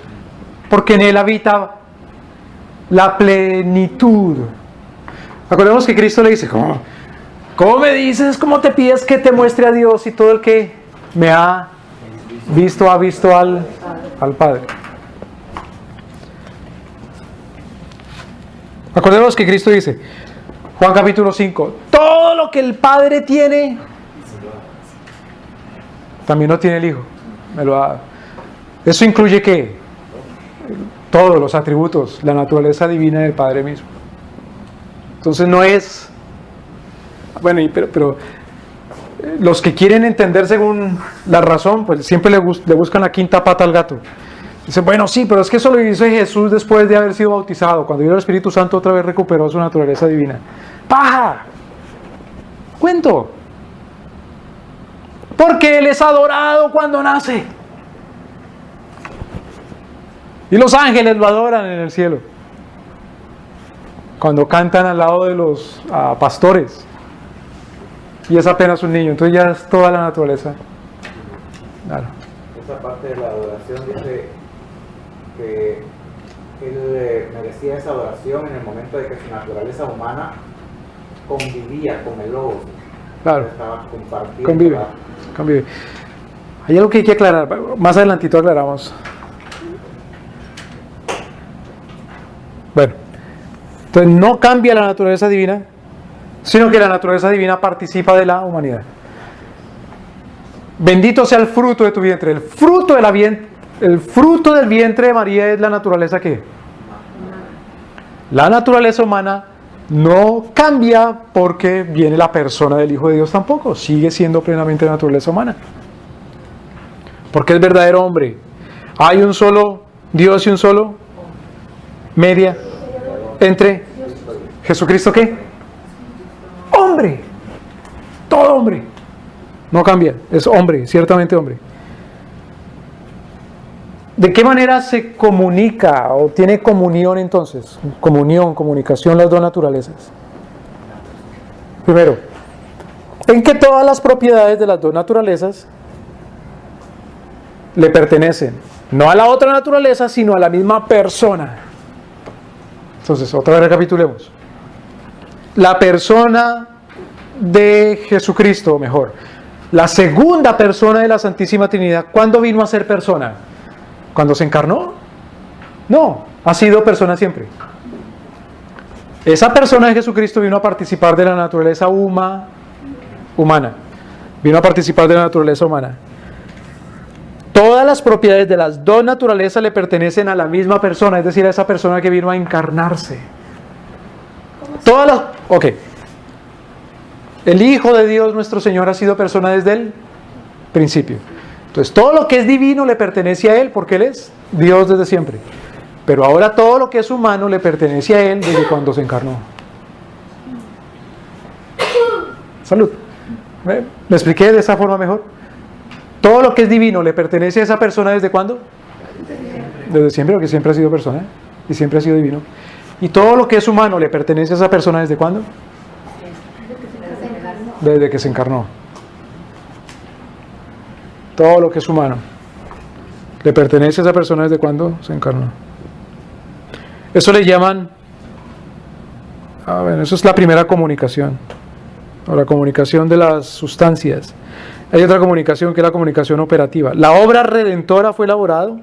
porque en Él habita la plenitud. Acordemos que Cristo le dice, ¿cómo me dices, cómo te pides que te muestre a Dios y todo el que me ha visto al Padre? Acordemos que Cristo dice, Juan capítulo 5, todo lo que el Padre tiene, también lo tiene el Hijo. Me lo ha dado. ¿Eso incluye qué? Todos los atributos, la naturaleza divina del Padre mismo. Entonces no es... Bueno, pero los que quieren entender según la razón, pues siempre le buscan la quinta pata al gato. Dicen, bueno, sí, pero es que eso lo hizo Jesús después de haber sido bautizado. Cuando vino el Espíritu Santo otra vez recuperó su naturaleza divina. ¡Paja! Cuento. Porque Él es adorado cuando nace. Y los ángeles lo adoran en el cielo. Cuando cantan al lado de los pastores. Y es apenas un niño. Entonces ya es toda la naturaleza. Claro. Esa parte de la adoración dice que Él merecía esa adoración en el momento de que su naturaleza humana convivía con el Logos. Claro. Estaba compartiendo. Convive. Hay algo que hay que aclarar. Más adelantito aclaramos. Bueno. Entonces no cambia la naturaleza divina, sino que la naturaleza divina participa de la humanidad. Bendito sea el fruto de tu vientre. El fruto del vientre de María es la naturaleza que la naturaleza humana no cambia porque viene la persona del Hijo de Dios tampoco. Sigue siendo plenamente la naturaleza humana. Porque es verdadero hombre. Hay un solo Dios y un solo media entre Jesucristo, ¿qué? Hombre. Todo hombre. No cambia. Es hombre, ciertamente hombre. ¿De qué manera se comunica o tiene comunión entonces? Comunicación las dos naturalezas. Primero, en que todas las propiedades de las dos naturalezas le pertenecen, no a la otra naturaleza, sino a la misma persona. Entonces, otra vez recapitulemos. La persona de Jesucristo, o mejor, la segunda persona de la Santísima Trinidad, ¿cuándo vino a ser persona? ¿Cuando se encarnó? No, ha sido persona siempre. Esa persona de Jesucristo vino a participar de la naturaleza humana. Vino a participar de la naturaleza humana. Todas las propiedades de las dos naturalezas le pertenecen a la misma persona, es decir, a esa persona que vino a encarnarse. Todas las... Ok. El Hijo de Dios, nuestro Señor, ha sido persona desde el principio. Entonces, todo lo que es divino le pertenece a Él, porque Él es Dios desde siempre. Pero ahora todo lo que es humano le pertenece a Él desde cuando se encarnó. Salud. ¿Me expliqué de esa forma mejor? Todo lo que es divino le pertenece a esa persona ¿desde cuándo? Desde siempre, porque siempre ha sido persona y siempre ha sido divino. Y todo lo que es humano le pertenece a esa persona ¿desde cuándo? Desde que se encarnó. Todo lo que es humano le pertenece a esa persona ¿desde cuándo se encarnó? Eso le llaman, eso es la primera comunicación, o la comunicación de las sustancias. Hay otra comunicación que es la comunicación operativa. La obra redentora fue elaborada,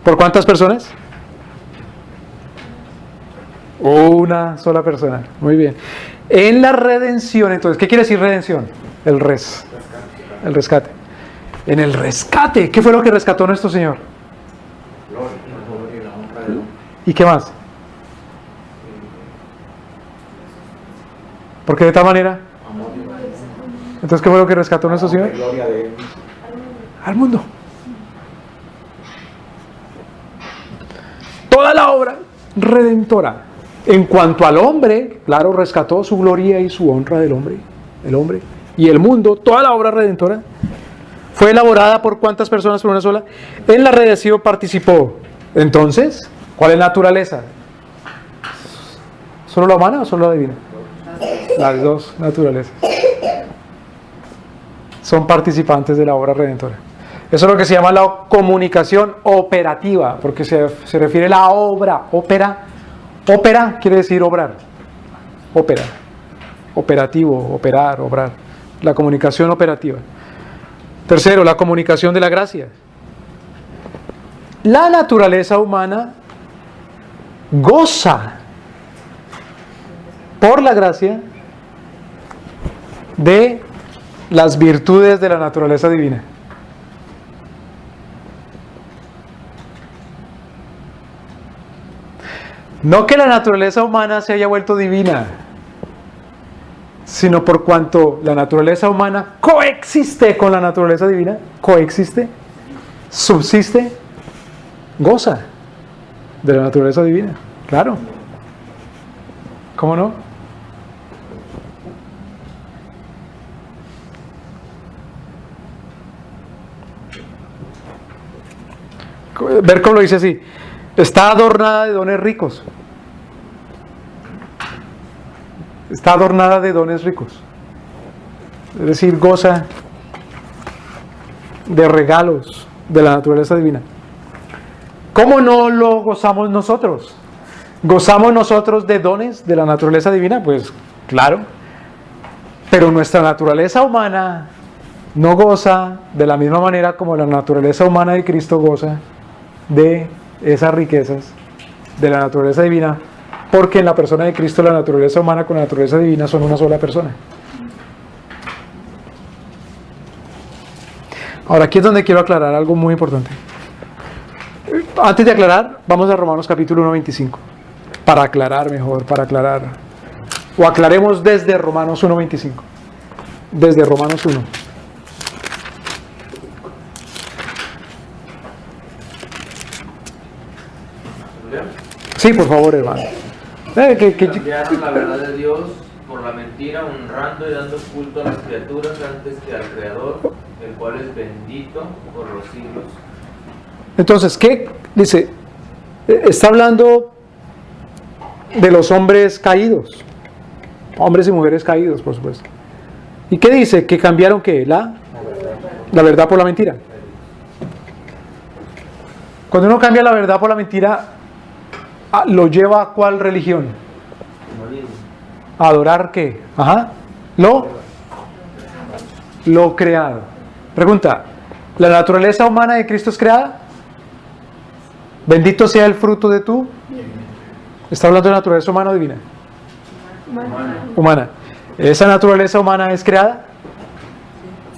¿por cuántas personas? Una sola persona. Muy bien. En la redención, entonces, ¿qué quiere decir redención? El rescate. En el rescate, ¿qué fue lo que rescató nuestro Señor? ¿Y qué más? ¿Por qué de tal manera? Entonces, ¿qué fue lo que rescató nuestro Señor? Al mundo. Toda la obra redentora. En cuanto al hombre, claro, rescató su gloria y su honra del hombre. El hombre y el mundo, toda la obra redentora fue elaborada por ¿cuántas personas? Por una sola. En la redención participó. Entonces, ¿cuál es la naturaleza? ¿Solo la humana o solo la divina? Las dos naturalezas son participantes de la obra redentora. Eso es lo que se llama la comunicación operativa, porque se refiere a la obra. Ópera quiere decir obrar. Ópera. Operativo, operar, obrar. La comunicación operativa. Tercero, la comunicación de la gracia. La naturaleza humana goza por la gracia de las virtudes de la naturaleza divina. No que la naturaleza humana se haya vuelto divina, sino por cuanto la naturaleza humana coexiste con la naturaleza divina, coexiste, subsiste, goza de la naturaleza divina. Claro. ¿Cómo no? Berkov lo dice así: está adornada de dones ricos. Está adornada de dones ricos. Es decir, goza de regalos de la naturaleza divina. ¿Cómo no lo gozamos nosotros? ¿Gozamos nosotros de dones de la naturaleza divina? Pues claro. Pero nuestra naturaleza humana no goza de la misma manera como la naturaleza humana de Cristo goza de esas riquezas de la naturaleza divina, porque en la persona de Cristo la naturaleza humana con la naturaleza divina son una sola persona. Ahora, aquí es donde quiero aclarar algo muy importante. Antes de aclarar, vamos a Romanos capítulo 1:25, para aclarar mejor, o aclaremos desde Romanos 1:25, desde Romanos 1. Sí, por favor, hermano. Cambiaron la verdad de Dios por la mentira, honrando y dando culto a las criaturas antes que al Creador, el cual es bendito por los siglos. Entonces, ¿qué dice? Está hablando de los hombres caídos, hombres y mujeres caídos, por supuesto. ¿Y qué dice? ¿Que cambiaron qué? La verdad por la mentira. Cuando uno cambia la verdad por la mentira, ¿lo lleva a cuál religión? ¿A adorar qué? Ajá. Lo creado. Pregunta: ¿la naturaleza humana de Cristo es creada? Bendito sea el fruto de tu. Está hablando de naturaleza humana o divina. Humana. ¿Esa naturaleza humana es creada?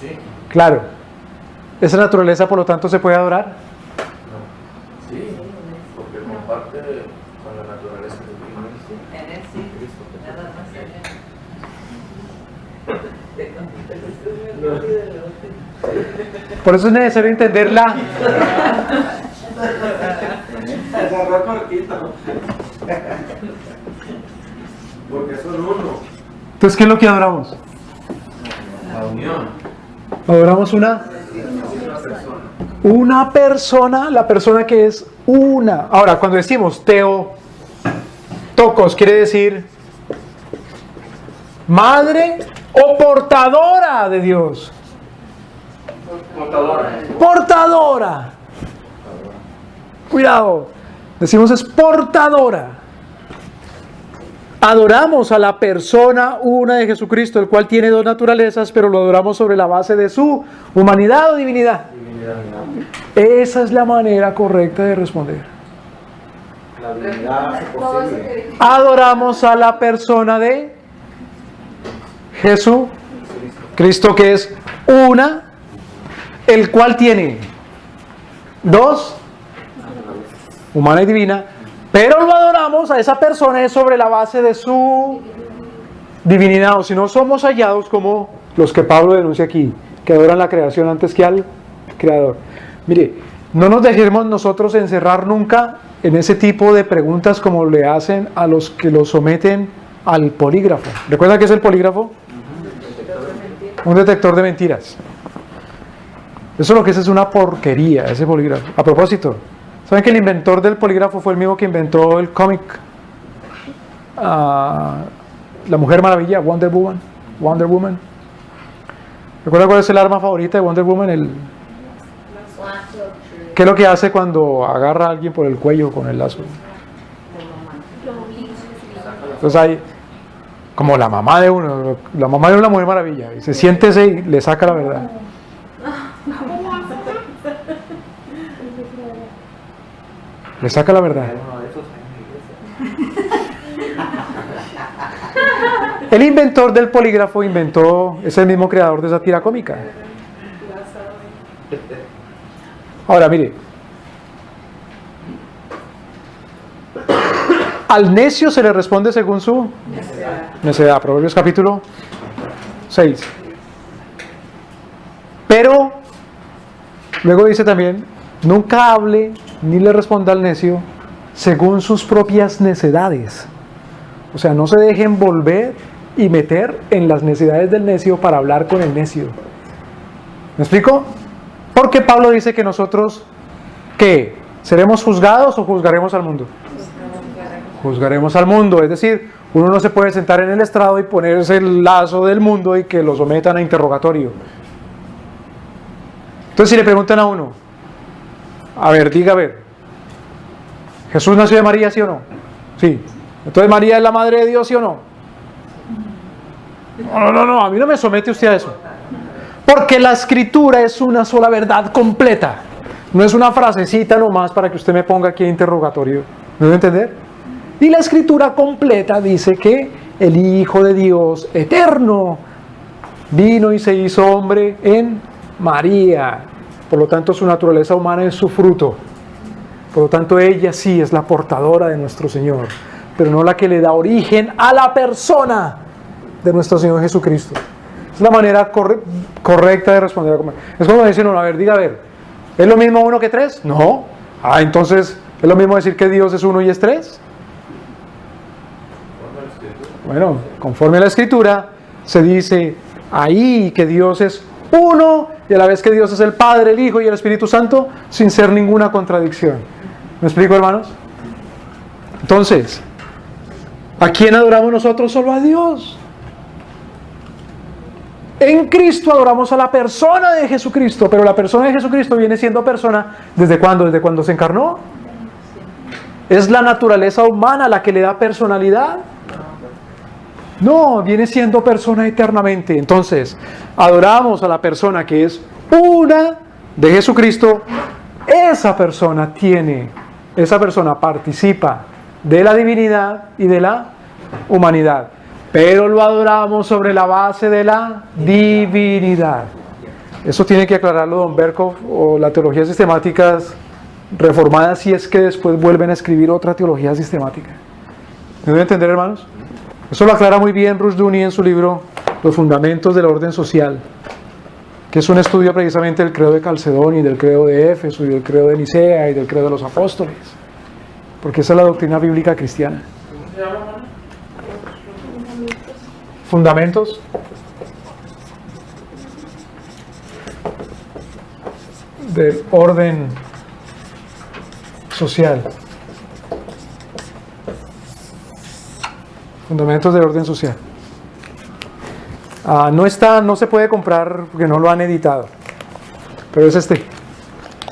Sí. Claro. ¿Esa naturaleza, por lo tanto, se puede adorar? Sí, porque comparte con la naturaleza divina. En él sí, nada más en él. Por eso es necesario entenderla. Porque son uno. Entonces, ¿qué es lo que adoramos? La unión. Adoramos una persona, la persona que es una. Ahora, cuando decimos tocos, quiere decir madre o portadora de Dios. Portadora. Cuidado, decimos es portadora. Adoramos a la persona una de Jesucristo, el cual tiene dos naturalezas, pero lo adoramos sobre la base de su humanidad o divinidad. Esa es la manera correcta de responder. La divinidad hace posible. Adoramos a la persona de Jesucristo, que es una, el cual tiene dos, humana y divina, pero lo adoramos a esa persona es sobre la base de su divinidad, o si no somos hallados como los que Pablo denuncia aquí, que adoran la creación antes que al Creador. Mire, no nos dejemos nosotros encerrar nunca en ese tipo de preguntas como le hacen a los que lo someten al polígrafo. ¿Recuerda qué es el polígrafo? Un detector de mentiras. Eso lo que es una porquería, ese polígrafo. A propósito, ¿saben que el inventor del polígrafo fue el mismo que inventó el cómic La Mujer Maravilla, Wonder Woman? ¿Recuerda cuál es el arma favorita de Wonder Woman? ¿Qué es lo que hace cuando agarra a alguien por el cuello con el lazo? Entonces hay como la mamá de uno, la Mujer Maravilla, y se siente y le saca la verdad. Le saca la verdad. El inventor del polígrafo es el mismo creador de esa tira cómica. Ahora, mire. Al necio se le responde según su necedad. Proverbios capítulo 6. Pero, luego dice también, nunca hable ni le responda al necio según sus propias necedades. O sea, no se dejen envolver y meter en las necedades del necio para hablar con el necio. ¿Me explico? Porque Pablo dice que nosotros, ¿qué? ¿Seremos juzgados o juzgaremos al mundo? Juzgaremos al mundo, es decir, uno no se puede sentar en el estrado y ponerse el lazo del mundo y que lo sometan a interrogatorio. Entonces si le preguntan a uno, a ver, diga a ver, ¿Jesús nació de María, sí o no? Sí. Entonces María es la madre de Dios, ¿sí o no? No, a mí no me somete usted a eso. Porque la escritura es una sola verdad completa. No es una frasecita nomás para que usted me ponga aquí interrogatorio. ¿Me debe entender? Y la escritura completa dice que el Hijo de Dios eterno vino y se hizo hombre en María. Por lo tanto, su naturaleza humana es su fruto. Por lo tanto, ella sí es la portadora de nuestro Señor, pero no la que le da origen a la persona de nuestro Señor Jesucristo. Es la manera correcta de responder. Es como decir, no, a ver, diga a ver, ¿es lo mismo 1 que 3? No. Entonces, ¿es lo mismo decir que Dios es 1 y es 3? Bueno, conforme a la Escritura, se dice ahí que Dios es uno y a la vez que Dios es el Padre, el Hijo y el Espíritu Santo, sin ser ninguna contradicción. ¿Me explico, hermanos? Entonces, ¿a quién adoramos nosotros? Solo a Dios. En Cristo adoramos a la persona de Jesucristo, pero la persona de Jesucristo viene siendo persona ¿desde cuándo? ¿Desde cuando se encarnó? ¿Es la naturaleza humana la que le da personalidad? No, viene siendo persona eternamente. Entonces, adoramos a la persona que es una de Jesucristo. Esa persona participa de la divinidad y de la humanidad. Pero lo adoramos sobre la base de la divinidad. Eso tiene que aclararlo don Berkov o la teología sistemáticas reformadas, si es que después vuelven a escribir otra teología sistemática. ¿Me deben entender, hermanos? Eso lo aclara muy bien Rushduni en su libro Los Fundamentos del Orden Social, que es un estudio precisamente del credo de Calcedón y del credo de Éfeso y del credo de Nicea y del credo de los apóstoles, porque esa es la doctrina bíblica cristiana. Fundamentos del orden social. Fundamentos del orden social. No se puede comprar porque no lo han editado, pero es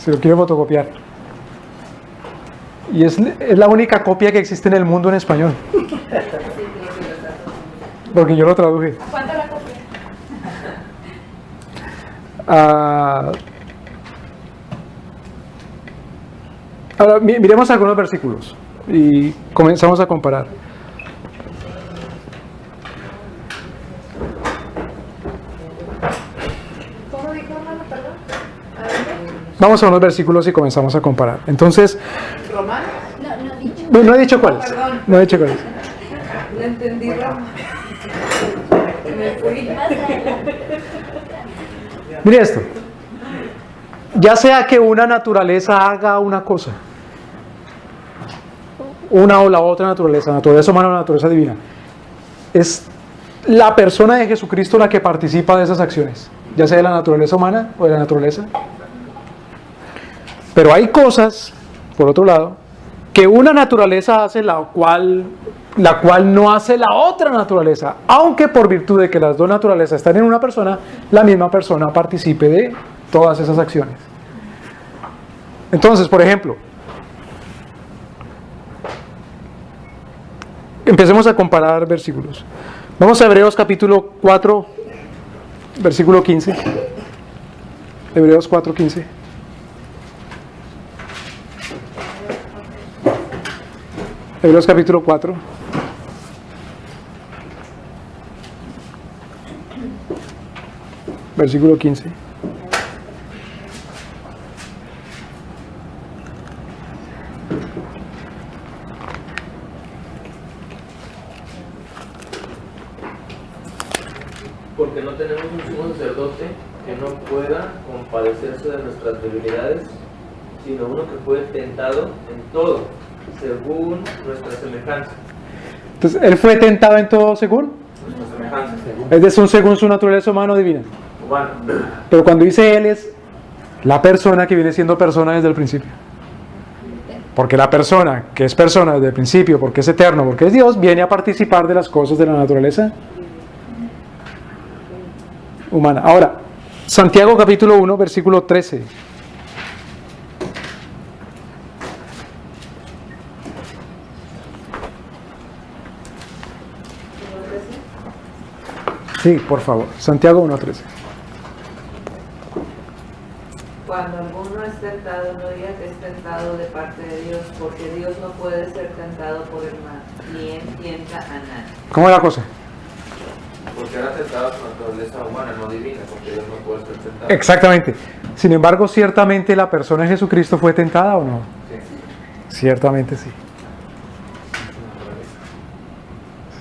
si lo quiero fotocopiar. Y es la única copia que existe en el mundo en español, porque yo lo traduje. ¿Cuánto la copia? Ahora miremos algunos versículos y comenzamos a comparar. ¿Cómo dijo, hermano? Perdón. Vamos a unos versículos y comenzamos a comparar. Entonces, ¿Romano? no he dicho cuáles. No he dicho cuáles. No entendí Romano. Me fui. Mire esto. Ya sea que una naturaleza haga una cosa, una o la otra naturaleza humana o la naturaleza divina, es la persona de Jesucristo la que participa de esas acciones, ya sea de la naturaleza humana o de la naturaleza. Pero hay cosas, por otro lado, que una naturaleza hace la cual no hace la otra naturaleza, aunque por virtud de que las dos naturalezas están en una persona, la misma persona participe de todas esas acciones. Entonces, por ejemplo, empecemos a comparar versículos. Vamos a Hebreos capítulo 4, versículo 15. Hebreos 4, 15. Hebreos capítulo 4. Versículo 15. Porque no tenemos un sumo sacerdote que no pueda compadecerse de nuestras debilidades, sino uno que fue tentado en todo, según nuestra semejanza. Entonces, ¿él fue tentado en todo según? Nuestra semejanza. Es decir, según su naturaleza humana o divina. Humano. Pero cuando dice él es La persona que viene siendo persona desde el principio. Porque la persona que es persona desde el principio, porque es eterno, porque es Dios, viene a participar de las cosas de la naturaleza humana. Ahora, Santiago capítulo 1, versículo 13. Sí, por favor. Santiago 1, 13. Cuando alguno es tentado, no diga que es tentado de parte de Dios, porque Dios no puede ser tentado por el mal, ni él tienta a nadie. ¿Cómo es la cosa? Porque era tentado por naturaleza humana, no divina, porque Dios no puede ser tentado. Exactamente. Sin embargo, ciertamente la persona de Jesucristo fue tentada o no. Sí. Ciertamente sí.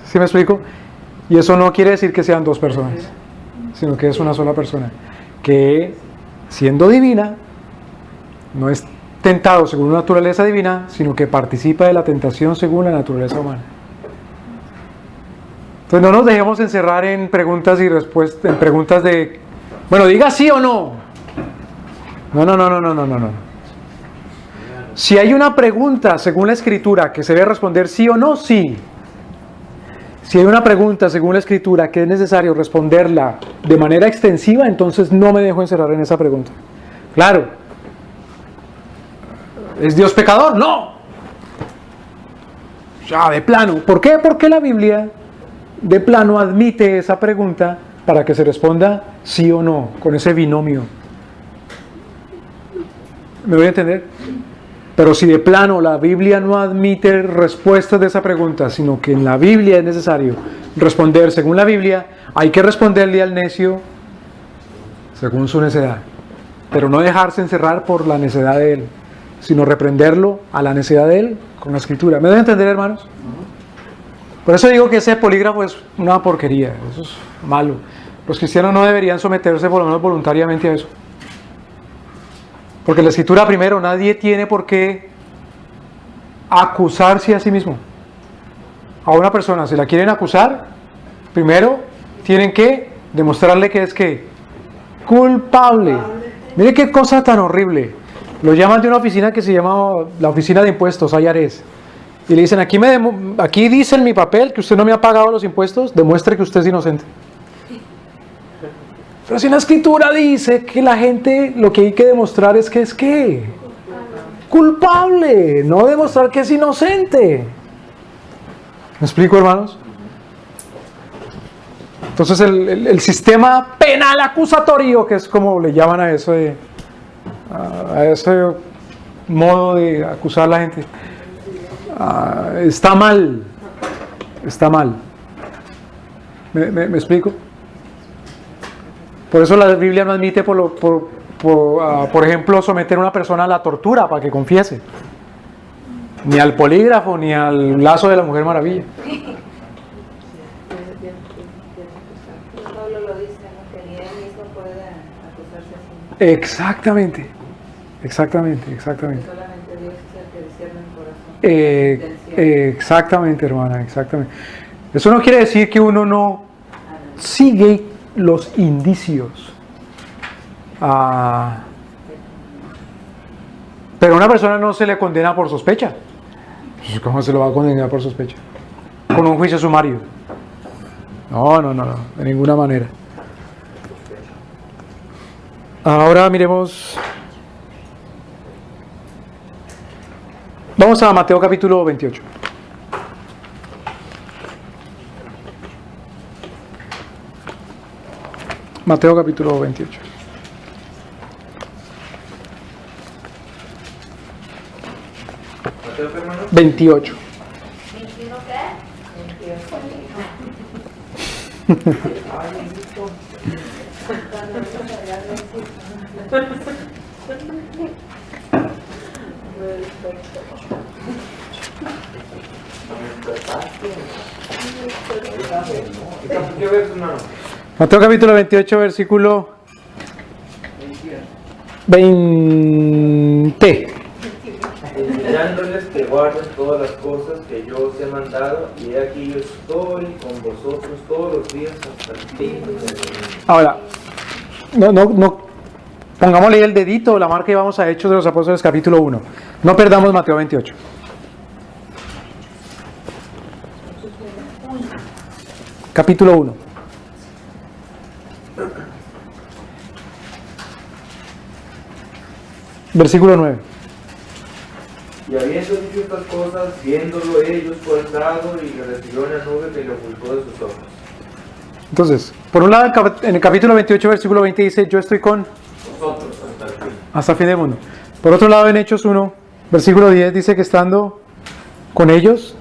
¿Sí me explico? Y eso no quiere decir que sean dos personas, sino que es una sola persona, que siendo divina, no es tentado según una naturaleza divina, sino que participa de la tentación según la naturaleza humana. Entonces no nos dejemos encerrar en preguntas y respuestas, en preguntas de, bueno, diga sí o no. No. Si hay una pregunta según la Escritura que se debe responder sí o no, sí. Si hay una pregunta según la Escritura que es necesario responderla de manera extensiva, entonces no me dejo encerrar en esa pregunta. Claro. ¿Es Dios pecador? No. Ya, de plano. ¿Por qué? Porque la Biblia de plano admite esa pregunta para que se responda sí o no, con ese binomio. ¿Me voy a entender? Pero si de plano la Biblia no admite respuestas de esa pregunta, sino que en la Biblia es necesario responder según la Biblia, hay que responderle al necio según su necedad. Pero no dejarse encerrar por la necedad de él, sino reprenderlo a la necedad de él con la Escritura. ¿Me deben entender, hermanos? Por eso digo que ese polígrafo es una porquería, eso es malo. Los cristianos no deberían someterse por lo menos voluntariamente a eso. Porque la Escritura, primero, nadie tiene por qué acusarse a sí mismo. A una persona, si la quieren acusar, primero tienen que demostrarle que es que culpable. Mire qué cosa tan horrible. Lo llaman de una oficina que se llama la Oficina de Impuestos, IRS. Y le dicen, aquí dice en mi papel que usted no me ha pagado los impuestos, demuestre que usted es inocente. Pero si la Escritura dice que la gente lo que hay que demostrar es que culpable, no demostrar que es inocente. ¿Me explico, hermanos? Entonces el sistema penal acusatorio, que es como le llaman a eso a ese modo de acusar a la gente, está mal. ¿Me explico? Por eso la Biblia no admite, por ejemplo, someter a una persona a la tortura para que confiese. Ni al polígrafo, ni al lazo de la Mujer Maravilla. Pablo lo dice, ¿no? Que ni él mismo puede acusarse a sí. Exactamente. Solamente Dios es el que discierne el corazón. Exactamente, hermana, exactamente. Eso no quiere decir que uno no sigue los indicios. Pero a una persona no se le condena por sospecha. ¿Cómo se lo va a condenar por sospecha? Con un juicio sumario. No, de ninguna manera. Ahora miremos. Vamos a Mateo capítulo 28. Mateo capítulo 28. ¿Mateo qué, hermano? 28. ¿21 qué? 28. ¿Qué ves, hermano? Mateo capítulo 28, versículo 20. Enseñándoles que guarden todas las cosas que yo os he mandado, y he aquí yo estoy con vosotros todos los días hasta el fin del mundo. Ahora, no Pongámosle el dedito, la marca y vamos a Hechos de los Apóstoles capítulo 1. No perdamos Mateo 28. Capítulo 1. Versículo 9. Y habiendo dicho estas cosas, viéndolo ellos fue entrado y le recibió una nube que le ocultó de sus ojos. Entonces, por un lado, en el capítulo 28, versículo 20 dice, yo estoy con Nosotros hasta el fin. hasta el fin del mundo. Por otro lado, en Hechos 1, versículo 10 dice que estando con ellos,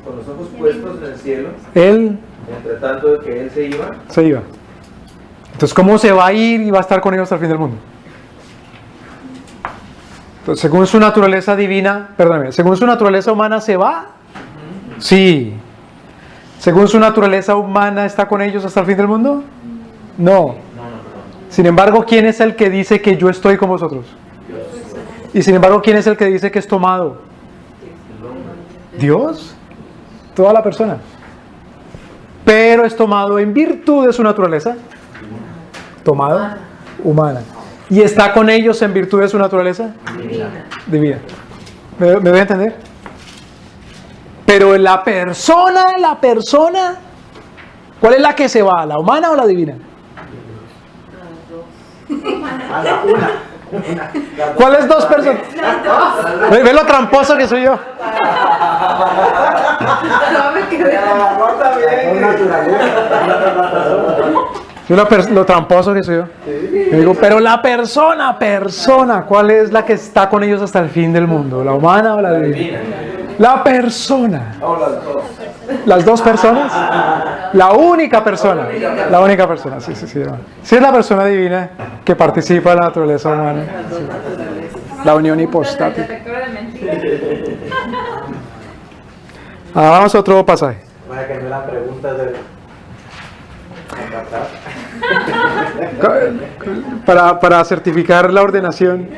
Con los ojos puestos en el cielo, Él entre tanto de que él se iba, se iba. Entonces, ¿cómo se va a ir y va a estar con ellos hasta el fin del mundo? Entonces, según su naturaleza divina, perdóname, según su naturaleza humana, ¿se va? Sí. Según su naturaleza humana, ¿está con ellos hasta el fin del mundo? No. Sin embargo, ¿quién es el que dice que yo estoy con vosotros? Y sin embargo, ¿quién es el que dice que es tomado? Dios. Toda la persona. Pero es tomado en virtud de su naturaleza. Tomado humana. ¿Y está con ellos en virtud de su naturaleza? Divina. ¿Me voy a entender? Pero la persona, ¿cuál es la que se va? ¿La humana o la divina? A la una. ¿Cuáles dos personas? ¿Ve lo tramposo que soy yo? Con naturaleza. Lo tramposo que soy yo. Yo digo, pero la persona, ¿cuál es la que está con ellos hasta el fin del mundo? ¿La humana o la divina? La persona. ¿Las dos personas? La única persona. La única persona, sí. Sí es la persona divina que participa de la naturaleza humana. Sí. La unión hipostática. Vamos a otro pasaje. Para que no eran preguntas de... Para certificar la ordenación.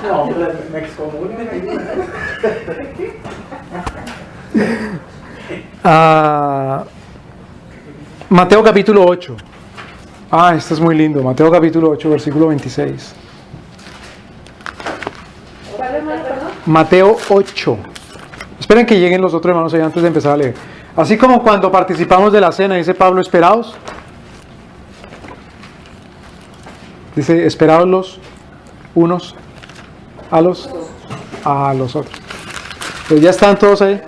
No, hombre, me excomunican. Mateo capítulo 8. Esto es muy lindo. Mateo capítulo 8, versículo 26. Mateo 8. Esperen que lleguen los otros hermanos ahí antes de empezar a leer. Así como cuando participamos de la cena, dice Pablo, esperaos. Dice, esperaos los unos a los otros. Pues ya están todos ahí.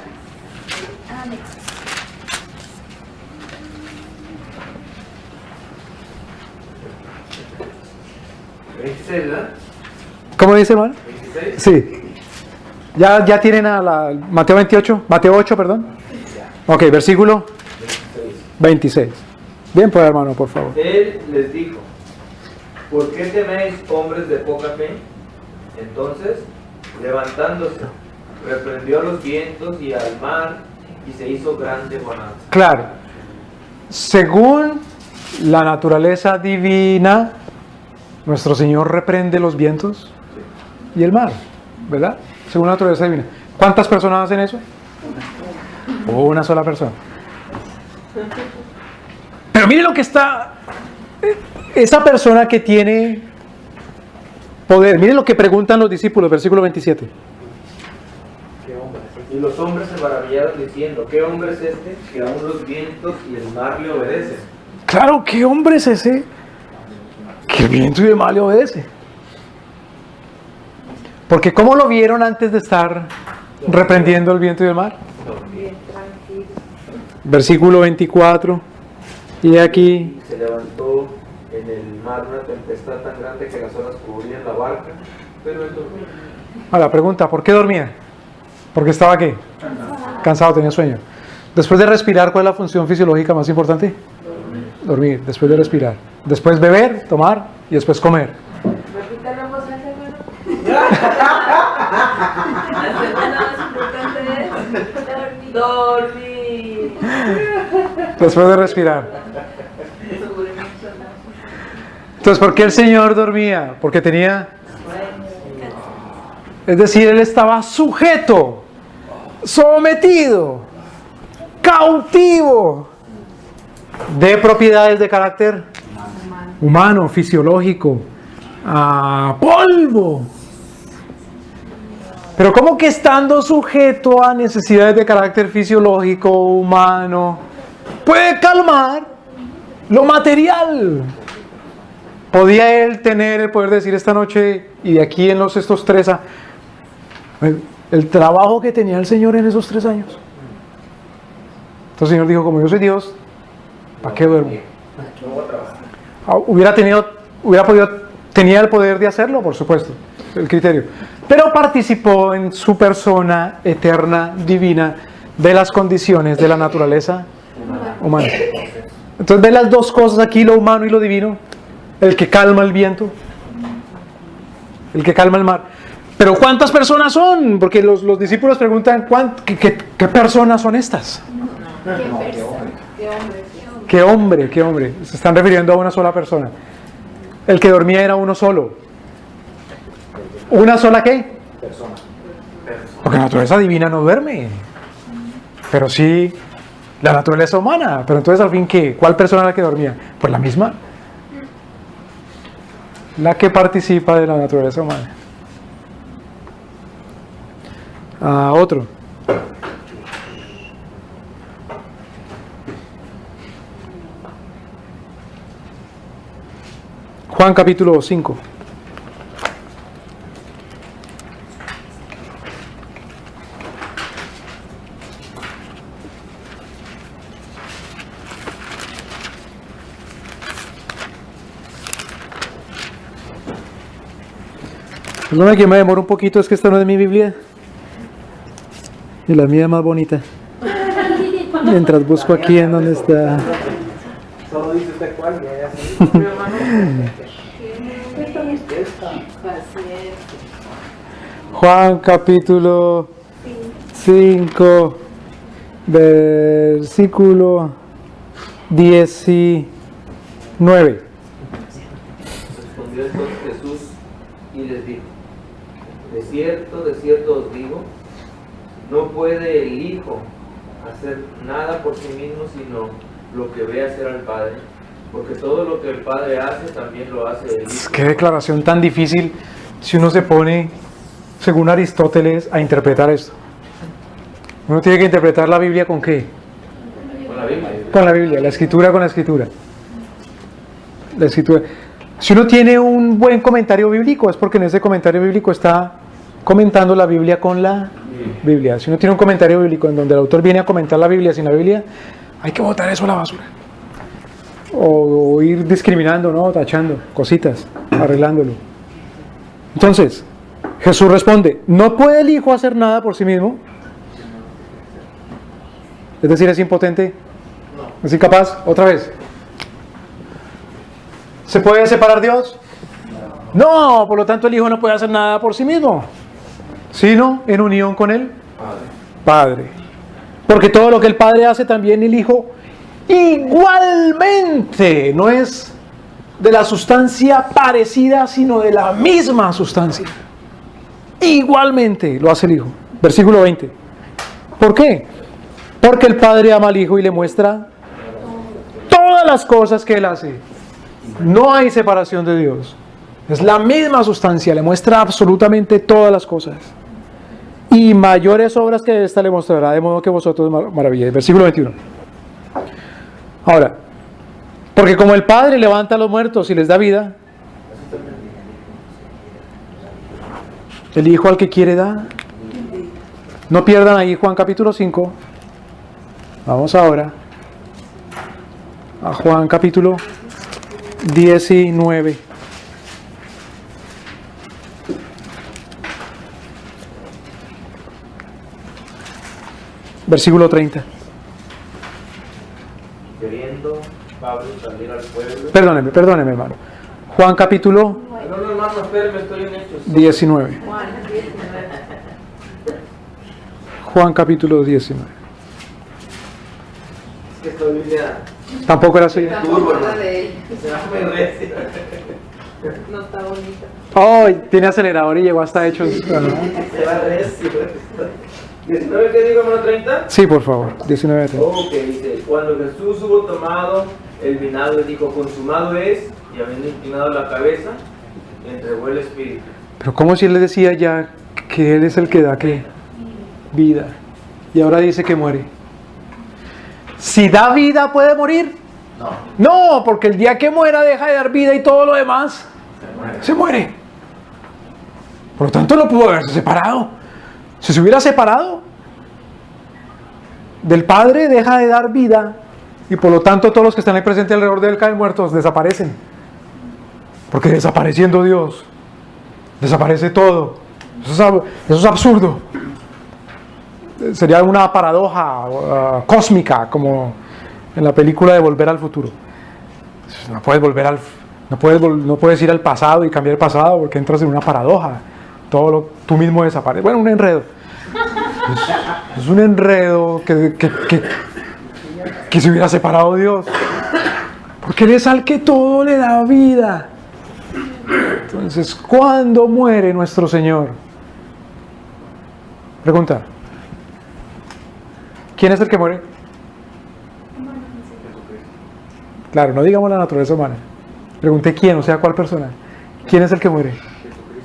¿verdad? ¿Cómo dice, hermano? 26. Sí. ¿Ya tienen a Mateo 28? Mateo 8, perdón. Ok, versículo 26. Bien, pues, hermano, por favor. Él les dijo, ¿por qué teméis, hombres de poca fe? Entonces, levantándose, reprendió a los vientos y al mar, y se hizo grande bonanza. Claro. Según la naturaleza divina, nuestro Señor reprende los vientos y el mar, ¿verdad? Según la naturaleza divina. ¿Cuántas personas hacen eso? Una sola persona. Pero mire lo que está... Esa persona que tiene poder. Mire lo que preguntan los discípulos, versículo 27. Y los hombres se maravillaron diciendo, ¿qué hombre es este que aún los vientos y el mar le obedecen? Claro, ¿qué hombre es ese que el viento y el mar le obedece? Porque ¿cómo lo vieron antes de estar reprendiendo el viento y el mar? Versículo 24. Y aquí... Se levantó en el mar una tempestad tan grande que las olas cubrían la barca, pero él dormía. La pregunta, ¿por qué dormía? Porque estaba ¿qué? Cansado, tenía sueño. Después de respirar, ¿cuál es la función fisiológica más importante? Dormir, después de respirar. Después beber, tomar y después comer. Repítalo en voz alta, hermano. La segunda más importante es dormir. Después de respirar. Entonces, ¿por qué el Señor dormía? Porque tenía... Es decir, Él estaba sujeto, sometido, cautivo de propiedades de carácter humano, fisiológico, polvo. Pero ¿cómo que estando sujeto a necesidades de carácter fisiológico, humano, puede calmar lo material? ¿Podía él tener el poder de decir esta noche y de aquí en estos 3 años, el trabajo que tenía el Señor en esos 3 años? Entonces el Señor dijo, como yo soy Dios, ¿para qué duermo? Tenía el poder de hacerlo, por supuesto, el criterio. Pero participó en su persona eterna, divina, de las condiciones de la naturaleza humana. Entonces ve las dos cosas aquí, lo humano y lo divino. El que calma el viento, el que calma el mar. Pero ¿cuántas personas son? Porque los discípulos preguntan, ¿qué personas son estas? ¿Qué hombre? Se están refiriendo a una sola persona. El que dormía era uno solo. ¿Una sola qué? Persona. Porque la naturaleza divina no duerme. Pero sí la naturaleza humana. Pero entonces al fin, ¿qué? ¿Cuál persona era la que dormía? Pues la misma. La que participa de la naturaleza humana. Otro. Juan capítulo 5. Perdóname que me demoro un poquito, es que esta no es mi Biblia. Y la mía es más bonita. Mientras busco aquí en donde está. Solo dice usted cuál, y ella sí. Juan capítulo 5, versículo 19. Respondió entonces Jesús y les dijo: de cierto os digo, no puede el Hijo hacer nada por sí mismo, sino lo que ve hacer al Padre, porque todo lo que el Padre hace también lo hace el Hijo. Qué declaración tan difícil si uno se pone, según Aristóteles, a interpretar esto. Uno tiene que interpretar la Biblia ¿con qué? Con la Biblia. Con la Biblia, la escritura con la escritura. La escritura. Si uno tiene un buen comentario bíblico, es porque en ese comentario bíblico está comentando la Biblia con la Biblia. Si uno tiene un comentario bíblico en donde el autor viene a comentar la Biblia sin la Biblia, hay que botar eso a la basura. O ir discriminando, ¿no? Tachando cositas, arreglándolo. Entonces, Jesús responde: ¿no puede el Hijo hacer nada por sí mismo? Es decir, ¿es impotente? ¿Es incapaz? Otra vez. ¿Se puede separar Dios? No, por lo tanto el Hijo no puede hacer nada por sí mismo, sino en unión con el Padre. Porque todo lo que el Padre hace también el Hijo igualmente. No es de la sustancia parecida, sino de la misma sustancia. Igualmente lo hace el Hijo. Versículo 20. ¿Por qué? Porque el Padre ama al Hijo y le muestra todas las cosas que Él hace. No hay separación de Dios. Es la misma sustancia, le muestra absolutamente todas las cosas. Y mayores obras que esta le mostrará, de modo que vosotros maravilléis. Versículo 21. Ahora, porque como el Padre levanta a los muertos y les da vida, el Hijo al que quiere da. No pierdan ahí Juan capítulo 5. Vamos ahora a Juan capítulo 19. Versículo 30. Queriendo Pablo salir al pueblo. Perdóneme, hermano. Juan capítulo No, hermano, espérame, estoy en Hechos. 19. Juan 19. Juan capítulo 19. Es que esta Biblia Tampoco era suya. Tampoco habla de ella. se va muy recia. No está bonita. Oh, tiene acelerador y llegó hasta Hechos. Se va recio. 19, ¿qué digo, hermano? 30. Sí, por favor. 19. Ok, dice: cuando Jesús hubo tomado el vinagre, dijo: consumado es, y habiendo inclinado la cabeza, le entregó el espíritu. Pero ¿cómo si él le decía ya que él es el que da qué? Vida. Y ahora dice que muere. Si da vida, ¿puede morir? No, porque el día que muera deja de dar vida y todo lo demás se muere. Por lo tanto, no pudo haberse separado. Si se hubiera separado del Padre, deja de dar vida y por lo tanto todos los que están ahí presentes alrededor de él caen muertos, desaparecen. Porque desapareciendo Dios, desaparece todo. Eso es absurdo. Sería una paradoja cósmica, como en la película de Volver al Futuro. No puedes ir al pasado y cambiar el pasado porque entras en una paradoja. Tú mismo desapareces. Bueno, un enredo. Es un enredo que se hubiera separado Dios. Porque Él es al que todo le da vida. Entonces, ¿cuándo muere nuestro Señor? Pregunta. ¿Quién es el que muere? Claro, no digamos la naturaleza humana. Pregunté quién, o sea, ¿cuál persona? ¿Quién es el que muere?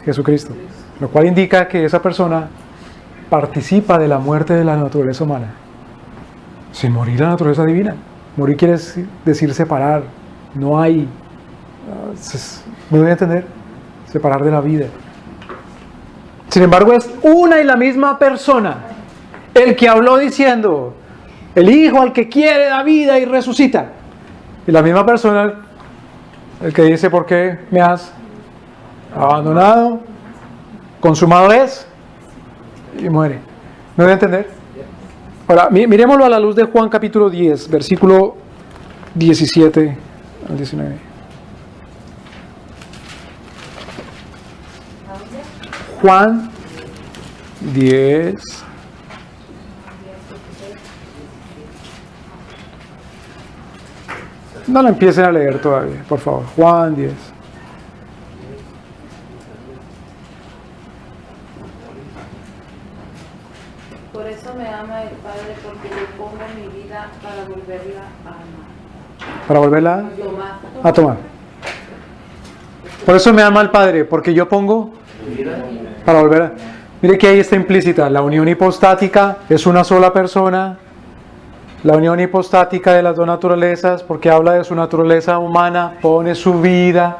Jesucristo. Lo cual indica que esa persona participa de la muerte de la naturaleza humana. Sin morir la naturaleza divina. Morir quiere decir separar. No hay... ¿me voy a entender? Separar de la vida. Sin embargo, es una y la misma persona el que habló diciendo, el Hijo al que quiere da vida y resucita. Y la misma persona el que dice, ¿por qué me has abandonado? Consumado es y muere. ¿Me voy a entender? Ahora, miremoslo a la luz de Juan capítulo 10, versículo 17 al 19. Juan 10. No lo empiecen a leer todavía, por favor. Juan 10. Por eso me ama el Padre, porque yo pongo mi vida para volverla a amar. Para volverla a tomar. Por eso me ama el Padre, porque yo pongo para volver a... Mire que ahí está implícita. La unión hipostática es una sola persona. La unión hipostática de las dos naturalezas, porque habla de su naturaleza humana, pone su vida.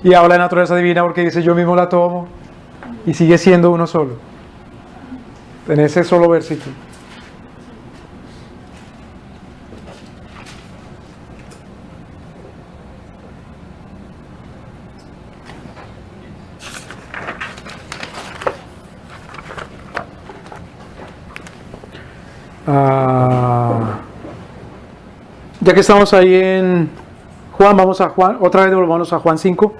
Y habla de naturaleza divina porque dice yo mismo la tomo. Y sigue siendo uno solo. En ese solo versículo. Ya que estamos ahí en Juan, vamos a Juan, otra vez volvamos a Juan 5.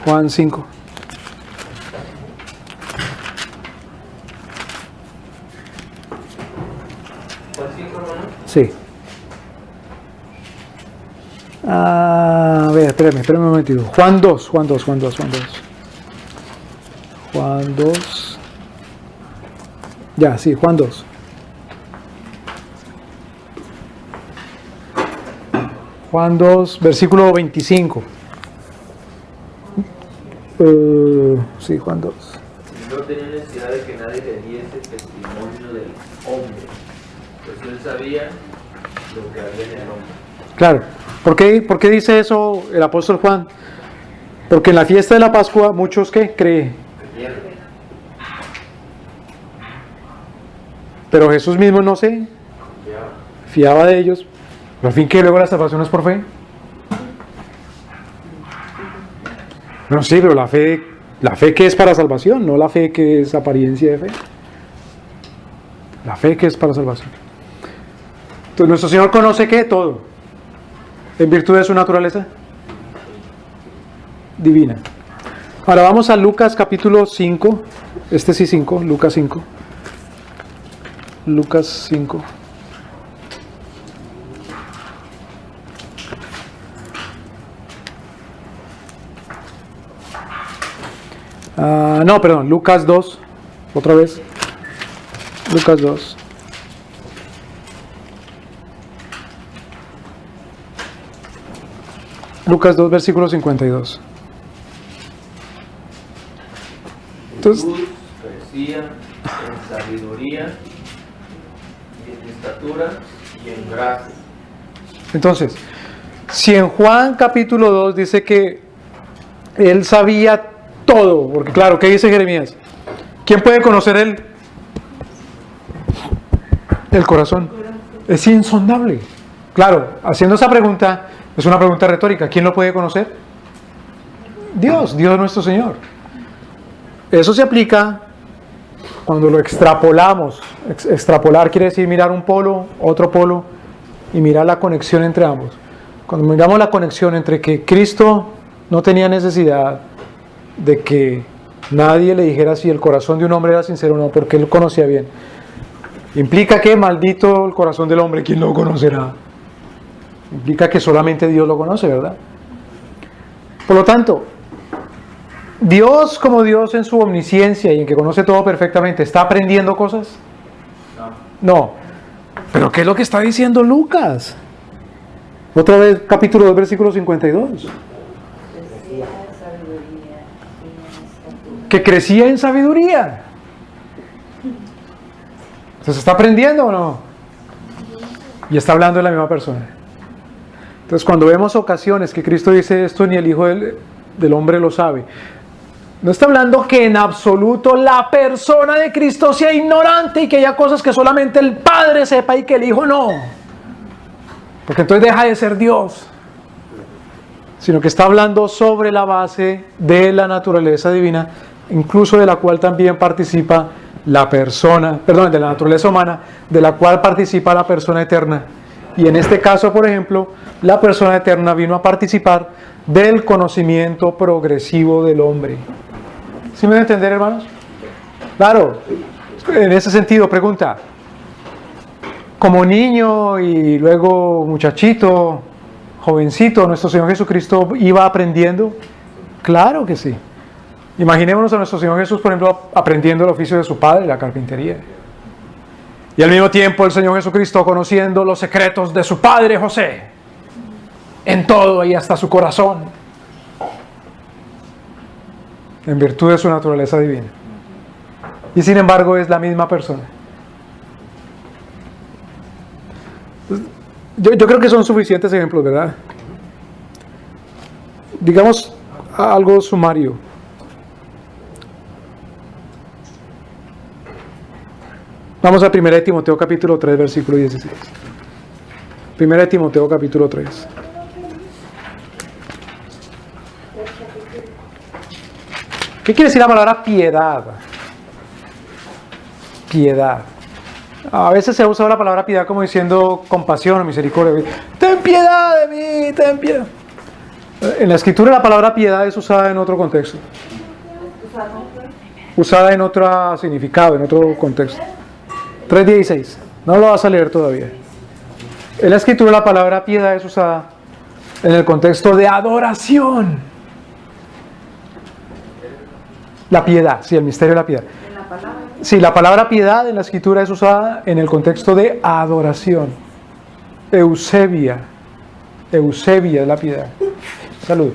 Juan 5. ¿Juan 5, hermano? Sí. A ver, espérame un momentito. Juan 2. Juan 2. Ya, sí, Juan 2. Juan 2, versículo 25. Sí, Juan 2. No tenía necesidad de que nadie le diese testimonio del hombre, pues él sabía lo que había en el hombre. Claro. ¿Por qué dice eso el apóstol Juan? Porque en la fiesta de la Pascua muchos ¿qué? Creen. Pero Jesús mismo no se fiaba de ellos. Pero al fin que luego la salvación es por fe. Bueno, sí, pero la fe que es para salvación, no la fe que es apariencia de fe. La fe que es para salvación. Entonces nuestro Señor conoce ¿qué? Todo. En virtud de su naturaleza divina. Ahora vamos a Lucas capítulo 5. Este sí 5, Lucas 5. Lucas 5. No, perdón, Lucas 2. Otra vez. Lucas 2. Lucas 2, versículo 52. Entonces, Jesús crecía en sabiduría y en estatura y en gracia. Entonces, si en Juan capítulo 2 dice que él sabía todo, porque claro, ¿qué dice Jeremías? ¿Quién puede conocer el corazón? Es insondable. Claro, haciendo esa pregunta, es una pregunta retórica. ¿Quién lo puede conocer? Dios nuestro Señor. Eso se aplica cuando lo extrapolamos. Extrapolar quiere decir mirar un polo, otro polo, y mirar la conexión entre ambos. Cuando miramos la conexión entre que Cristo no tenía necesidad de que nadie le dijera si el corazón de un hombre era sincero o no, porque él conocía bien. Implica que maldito el corazón del hombre, ¿quién lo conocerá? Implica que solamente Dios lo conoce, ¿verdad? Por lo tanto, Dios como Dios en su omnisciencia y en que conoce todo perfectamente, ¿está aprendiendo cosas? No. ¿Pero qué es lo que está diciendo Lucas? Otra vez, capítulo 2, versículo 52. Que crecía en sabiduría. ¿Entonces está aprendiendo o no? Y está hablando de la misma persona. Entonces cuando vemos ocasiones que Cristo dice esto ni el Hijo del Hombre lo sabe, no está hablando que en absoluto la persona de Cristo sea ignorante y que haya cosas que solamente el Padre sepa y que el Hijo no. Porque entonces deja de ser Dios. Sino que está hablando sobre la base de la naturaleza divina, incluso de la cual también participa la persona, perdón, de la naturaleza humana, de la cual participa la persona eterna. Y en este caso, por ejemplo, la persona eterna vino a participar del conocimiento progresivo del hombre. ¿Sí me van a entender, hermanos? Claro, en ese sentido, pregunta. Como niño y luego muchachito, jovencito, nuestro Señor Jesucristo iba aprendiendo. Claro que sí. Imaginémonos a nuestro Señor Jesús, por ejemplo, aprendiendo el oficio de su padre, la carpintería. Y al mismo tiempo el Señor Jesucristo conociendo los secretos de su padre José, en todo y hasta su corazón, en virtud de su naturaleza divina. Y sin embargo es la misma persona. Yo creo que son suficientes ejemplos, ¿verdad? Digamos algo sumario. Vamos a 1 Timoteo capítulo 3, versículo 16. 1 Timoteo capítulo 3. ¿Qué quiere decir la palabra piedad? Piedad. A veces se ha usado la palabra piedad como diciendo compasión o misericordia. Ten piedad de mí, ten piedad. En la escritura la palabra piedad es usada en otro contexto. Usada en otro significado, en otro contexto. 3:16. No lo vas a leer todavía. En la escritura la palabra piedad es usada en el contexto de adoración. La piedad, sí, el misterio de la piedad. Sí, la palabra piedad en la escritura es usada en el contexto de adoración. Eusebia. Eusebia es la piedad. Salud.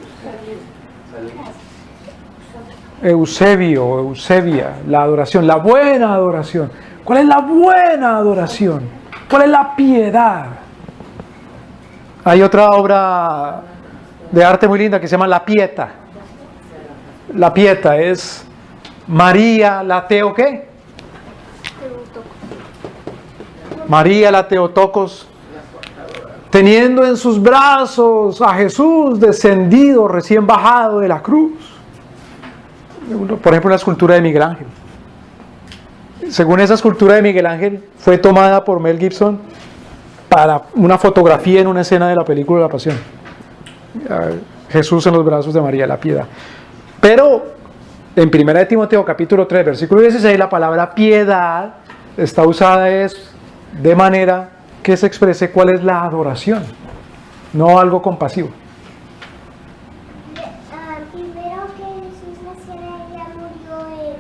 Eusebio, Eusebia, la adoración, la buena adoración. ¿Cuál es la buena adoración? ¿Cuál es la piedad? Hay otra obra de arte muy linda que se llama La Pieta. La Pieta es María la Teo, ¿qué? María la Teotocos, teniendo en sus brazos a Jesús descendido, recién bajado de la cruz. Por ejemplo, la escultura de Miguel Ángel. Según esa escultura de Miguel Ángel, fue tomada por Mel Gibson para una fotografía en una escena de la película La Pasión. Jesús en los brazos de María la Piedad. Pero en 1 Timoteo capítulo 3, versículo 16, la palabra piedad está usada de manera que se exprese cuál es la adoración, no algo compasivo. Primero que Jesús naciera, ya murió,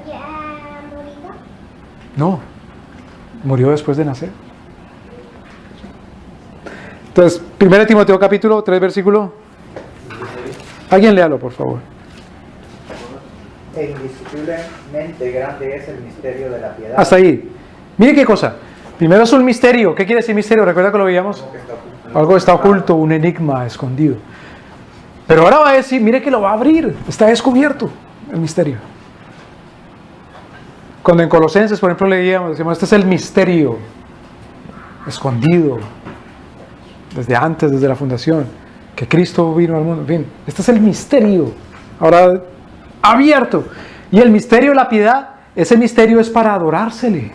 ya ha morido. No, murió después de nacer. Entonces, 1 Timoteo capítulo 3, versículo Alguien léalo, por favor. E indiscutiblemente grande es el misterio de la piedad. Hasta ahí. Mire qué cosa. Primero es un misterio. ¿Qué quiere decir misterio? ¿Recuerda que lo veíamos? Algo está oculto, un enigma escondido. Pero ahora va a decir, mire que lo va a abrir. Está descubierto el misterio. Cuando en Colosenses, por ejemplo, leíamos, decíamos, este es el misterio escondido desde antes, desde la fundación, que Cristo vino al mundo. En fin, este es el misterio ahora abierto. Y el misterio de la piedad, ese misterio es para adorársele,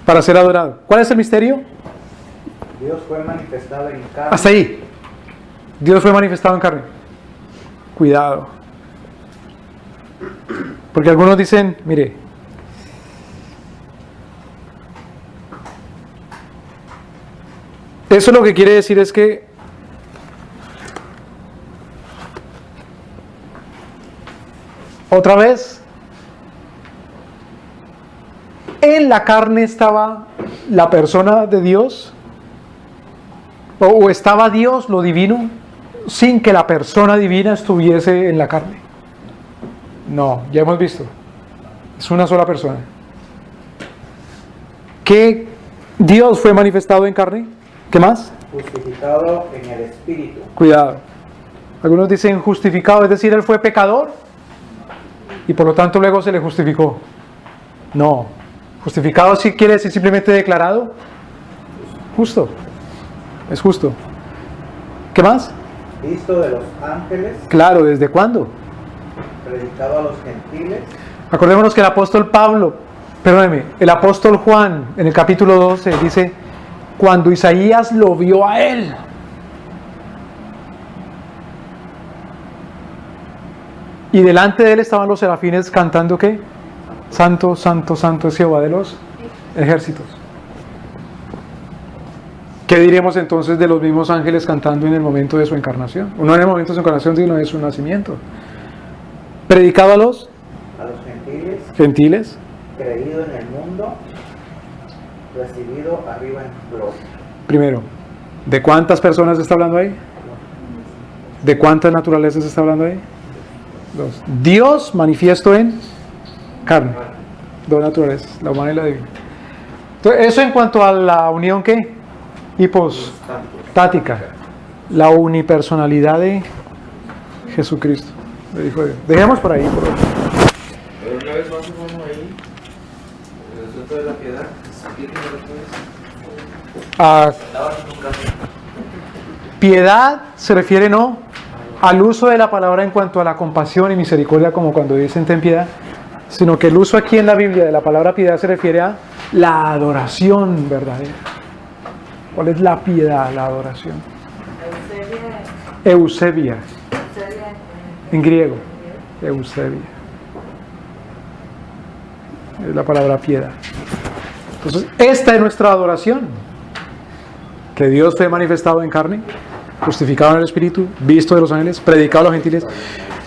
para ser adorado. ¿Cuál es el misterio? Dios fue manifestado en carne. Hasta ahí. Dios fue manifestado en carne. Cuidado. Porque algunos dicen, mire, eso lo que quiere decir es que otra vez en la carne estaba la persona de Dios, o estaba Dios, lo divino, sin que la persona divina estuviese en la carne. No, ya hemos visto. Es una sola persona. ¿Qué Dios fue manifestado en carne? ¿Qué más? Justificado en el Espíritu. Cuidado. Algunos dicen justificado, es decir, él fue pecador y por lo tanto luego se le justificó. No. Justificado sí quiere decir simplemente declarado justo. Es justo. ¿Qué más? Visto de los ángeles. Claro, ¿desde cuándo? Predicado a los gentiles. Acordémonos que el apóstol Pablo, perdóneme, el apóstol Juan en el capítulo 12 dice, cuando Isaías lo vio a él, y delante de él estaban los serafines cantando ¿qué? Santo, santo, santo es Jehová de los ejércitos. ¿Qué diremos entonces de los mismos ángeles cantando en el momento de su encarnación? O no en el momento de su encarnación, sino de su nacimiento. Predicado a los gentiles, creído en el mundo, recibido arriba en gloria. Primero, ¿de cuántas personas se está hablando ahí? ¿De cuántas naturalezas se está hablando ahí? Dos. Dios manifiesto en carne. Dos naturalezas, la humana y la divina. Entonces, eso en cuanto a la unión, ¿qué? Hipostática. La unipersonalidad de Jesucristo. Le dijo Dios. Dejemos por ahí. Pero una vez más, hermano, ahí, en el asunto de la piedad, ¿qué tiene después? Piedad se refiere no al uso de la palabra en cuanto a la compasión y misericordia, como cuando dicen ten piedad, sino que el uso aquí en la Biblia de la palabra piedad se refiere a la adoración verdadera. ¿Cuál es la piedad, la adoración? Eusebia. En griego. Eusebia. Es la palabra piedad. Entonces, esta es nuestra adoración. Que Dios fue manifestado en carne, justificado en el Espíritu, visto de los ángeles, predicado a los gentiles,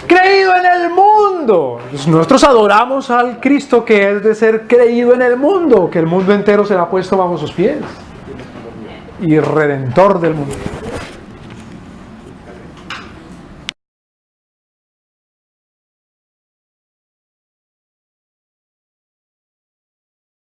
creído en el mundo. Entonces, nosotros adoramos al Cristo que es de ser creído en el mundo, que el mundo entero será puesto bajo sus pies. Y redentor del mundo.